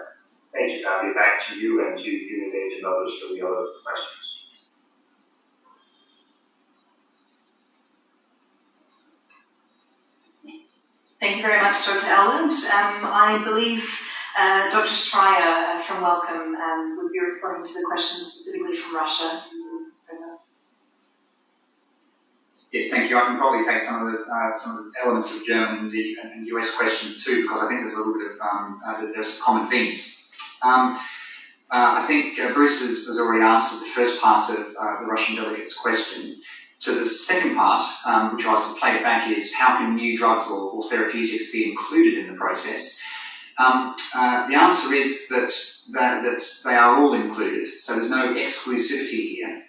Thank you, Fabio. Back to you and to Univate and others for the other questions. Thank you very much, Dr. Elland. I believe Dr. Schreier from Welcome would be responding to the question specifically from Russia. Yes, thank you. I can probably take some of the elements of German and US questions too, because I think there's a little bit of there's some common themes. I think Bruce has already answered the first part of the Russian delegate's question. So the second part, which I was to play it back, is how can new drugs or therapeutics be included in the process? The answer is that they are all included, so there's no exclusivity here.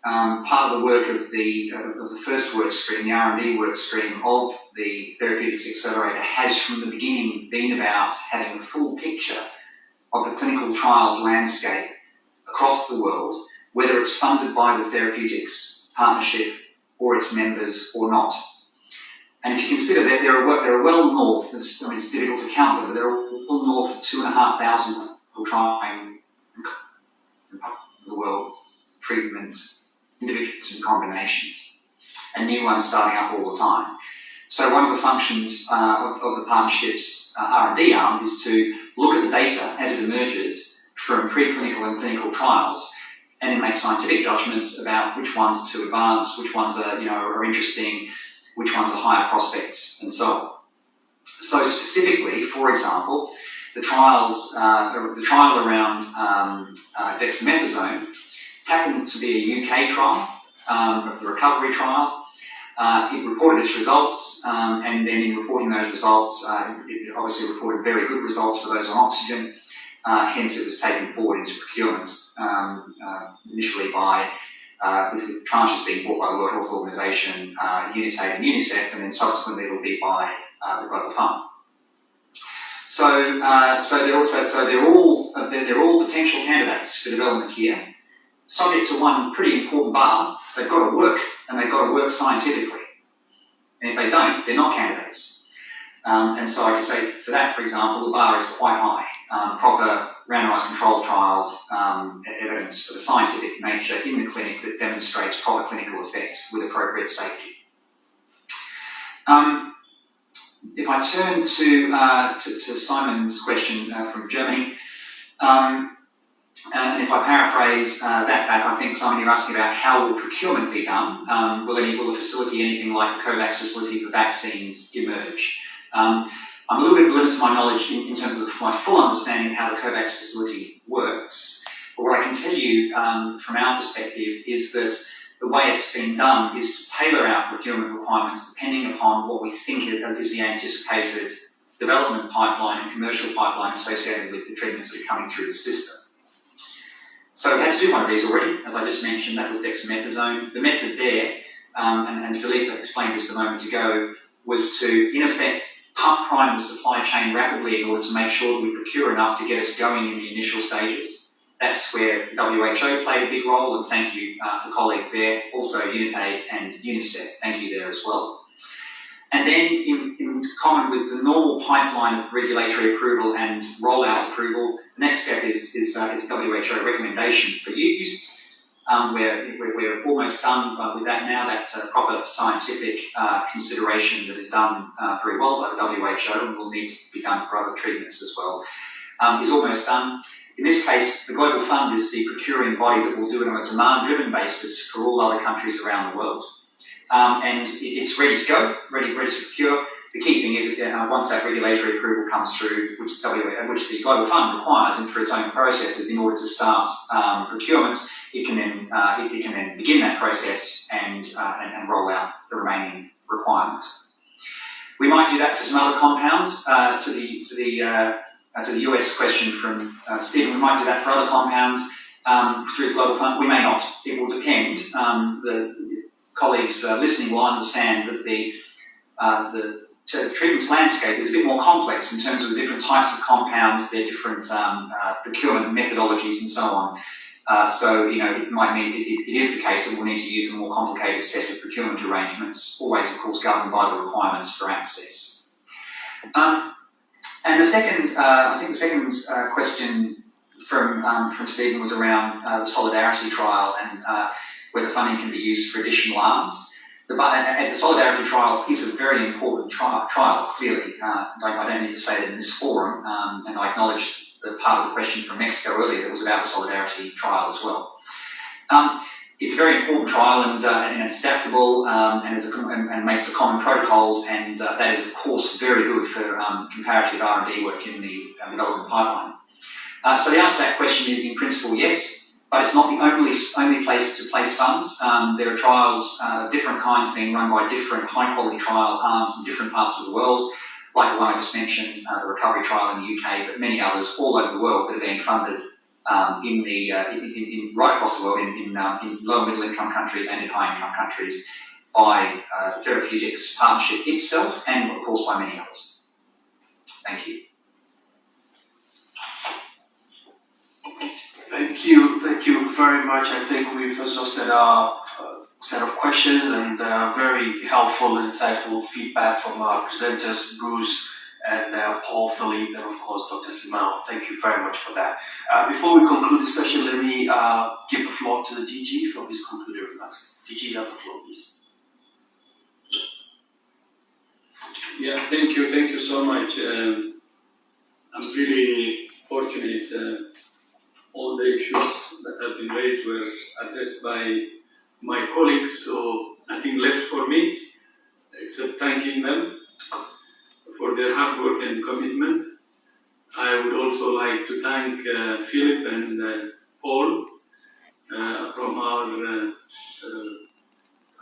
Part of the work of the first work stream, the R&D work stream of the Therapeutics Accelerator, has from the beginning been about having a full picture of the clinical trials landscape across the world, whether it's funded by the Therapeutics Partnership or its members or not. And if you consider that there are well north, it's difficult to count them, but there are well north of 2,500 people trying in the world treatment, individuals and combinations, and new ones starting up all the time. So one of the functions of the partnership's R&D arm is to look at the data as it emerges from preclinical and clinical trials, and then make scientific judgments about which ones to advance, which ones are interesting, which ones are higher prospects, and so on. So specifically, for example, the trial around dexamethasone happened to be a UK trial, the recovery trial. It reported its results, and then in reporting those results, it obviously reported very good results for those on oxygen. Hence, it was taken forward into procurement initially with tranches being bought by the World Health Organization, UNITAID and UNICEF, and then subsequently it will be by the Global Fund. So they're all potential candidates for development here, subject to one pretty important bar: they've got to work, and they've got to work scientifically. And if they don't, they're not candidates. And so I can say for that, for example, the bar is quite high. Proper randomised controlled trials, evidence of a scientific nature in the clinic that demonstrates proper clinical effect with appropriate safety. If I turn to Simon's question from Germany, and if I paraphrase that back, I think, Simon, you're asking about how will procurement be done? Will the facility, anything like the COVAX facility for vaccines, emerge? I'm a little bit limited to my knowledge in terms of my full understanding of how the COVAX facility works. But what I can tell you from our perspective is that the way it's been done is to tailor our procurement requirements depending upon what we think is the anticipated development pipeline and commercial pipeline associated with the treatments that are coming through the system. So we had to do one of these already, as I just mentioned, that was dexamethasone. The method there, and Philippe explained this a moment ago, was to, in effect, pump prime the supply chain rapidly in order to make sure that we procure enough to get us going in the initial stages. That's where WHO played a big role, and thank you for colleagues there. Also UNITAID and UNICEF, thank you there as well. And then, in common with the normal pipeline of regulatory approval and rollout approval, the next step is WHO recommendation for use. We're almost done with that now, that proper scientific consideration that is done very well by the WHO and will need to be done for other treatments as well, is almost done. In this case, the Global Fund is the procuring body that will do it on a demand-driven basis for all other countries around the world. And it's ready to go, ready to procure. The key thing is that once that regulatory approval comes through, which the Global Fund requires and for its own processes in order to start procurement, it can then begin that process and roll out the remaining requirements. We might do that for some other compounds. To the US question from Stephen, we might do that for other compounds through the Global Fund. We may not. It will depend. The colleagues listening will understand that the treatments landscape is a bit more complex in terms of the different types of compounds, their different procurement methodologies and so on. So, it might mean it is the case that we'll need to use a more complicated set of procurement arrangements, always, of course, governed by the requirements for access. And the second, question from Stephen was around the Solidarity trial and whether funding can be used for additional arms. The Solidarity trial is a very important trial clearly. I don't need to say that in this forum, and I acknowledge the part of the question from Mexico earlier that was about the Solidarity trial as well. It's a very important trial, and it's adaptable, and makes for common protocols, and that is, of course, very good for comparative R&D work in the development pipeline. So the answer to that question is, in principle, yes. But it's not the only place to place funds. There are trials of different kinds being run by different high-quality trial arms in different parts of the world, like the one I just mentioned, the recovery trial in the UK, but many others all over the world that are being funded right across the world in low and middle income countries and in high income countries by Therapeutics Partnership itself and, of course, by many others. Thank you. Thank you very much. I think we've exhausted our set of questions and very helpful, insightful feedback from our presenters, Bruce and Paul, Philippe, and of course Dr. Simão. Thank you very much for that. Before we conclude this session, let me give the floor to the DG for his concluding remarks. DG, you have the floor, please. Yeah, thank you so much. I'm really fortunate. All the issues that have been raised were addressed by my colleagues, so nothing left for me except thanking them for their hard work and commitment. I would also like to thank Philip and Paul from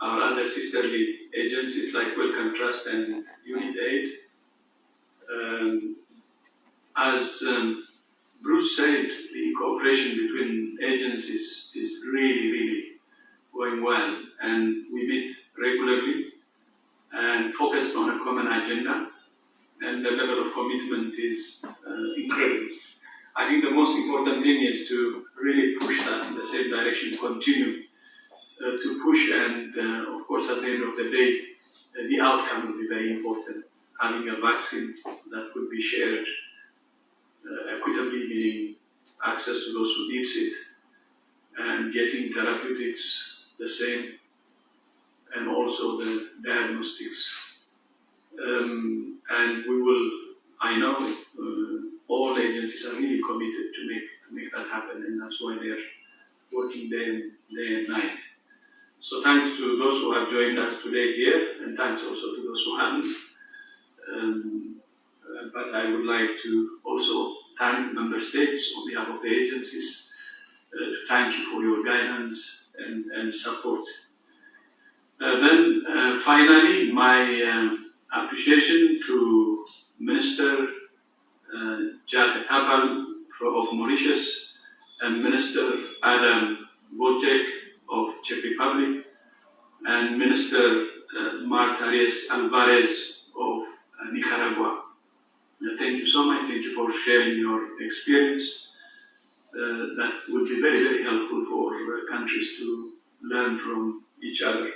our other sisterly agencies like Wellcome Trust and UNITAID. As Bruce said, the cooperation between agencies is really going well, and we meet regularly and focused on a common agenda, and the level of commitment is incredible. I think the most important thing is to really push that in the same direction, continue to push, and of course at the end of the day, the outcome will be very important. having a vaccine that could be shared equitably, meaning access to those who need it, and getting therapeutics the same, and also the diagnostics. And we will, I know, all agencies are really committed to make that happen, and that's why they're working day and night. So thanks to those who have joined us today here, and thanks also to those who haven't. But I would like to also thank the member states on behalf of the agencies, to thank you for your guidance and support. Then finally, my appreciation to Minister Jack Tapal of Mauritius and Minister Adam Votek of Czech Republic and Minister Marta Reyes Alvarez of Nicaragua. Thank you so much. Thank you for sharing your experience. That would be very, very helpful for countries to learn from each other.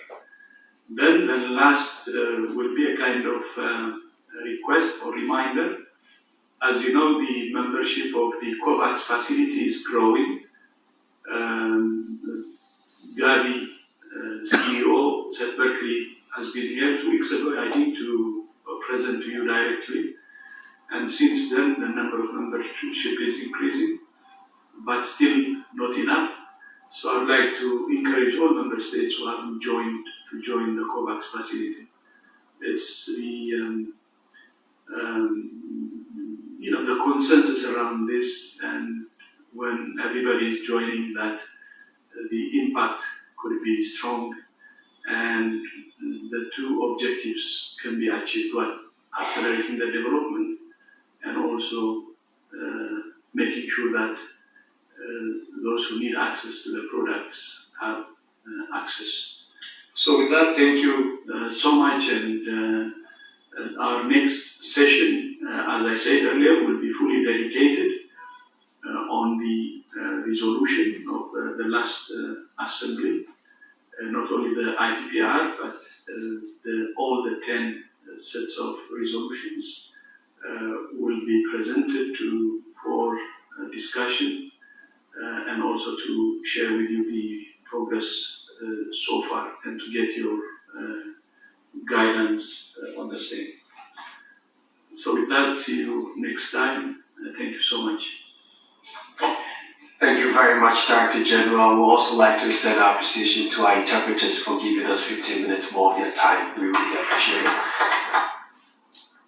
Then the last will be a kind of request or reminder. As you know, the membership of the COVAX facility is growing. Gavi, CEO, Seth Berkeley, has been here 2 weeks ago, I think, to present to you directly. And since then, the number of membership is increasing, but still not enough. So I would like to encourage all member states who haven't joined to join the COVAX facility. It's the the consensus around this, and when everybody is joining, that the impact could be strong, and the two objectives can be achieved: one, accelerating the development, and also making sure that those who need access to the products have access. So with that, thank you so much, and our next session, as I said earlier, will be fully dedicated on the resolution of the last assembly, not only the IPPR, but all the 10 sets of resolutions will be presented for discussion, and also to share with you the progress so far, and to get your guidance on the same. So with that, see you next time. Thank you so much. Thank you very much, Director General. We'd also like to extend our appreciation to our interpreters for giving us 15 minutes more of their time. We really appreciate it.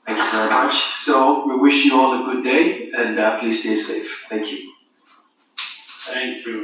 Thank you very much. So we wish you all a good day, and please stay safe. Thank you. Thank you.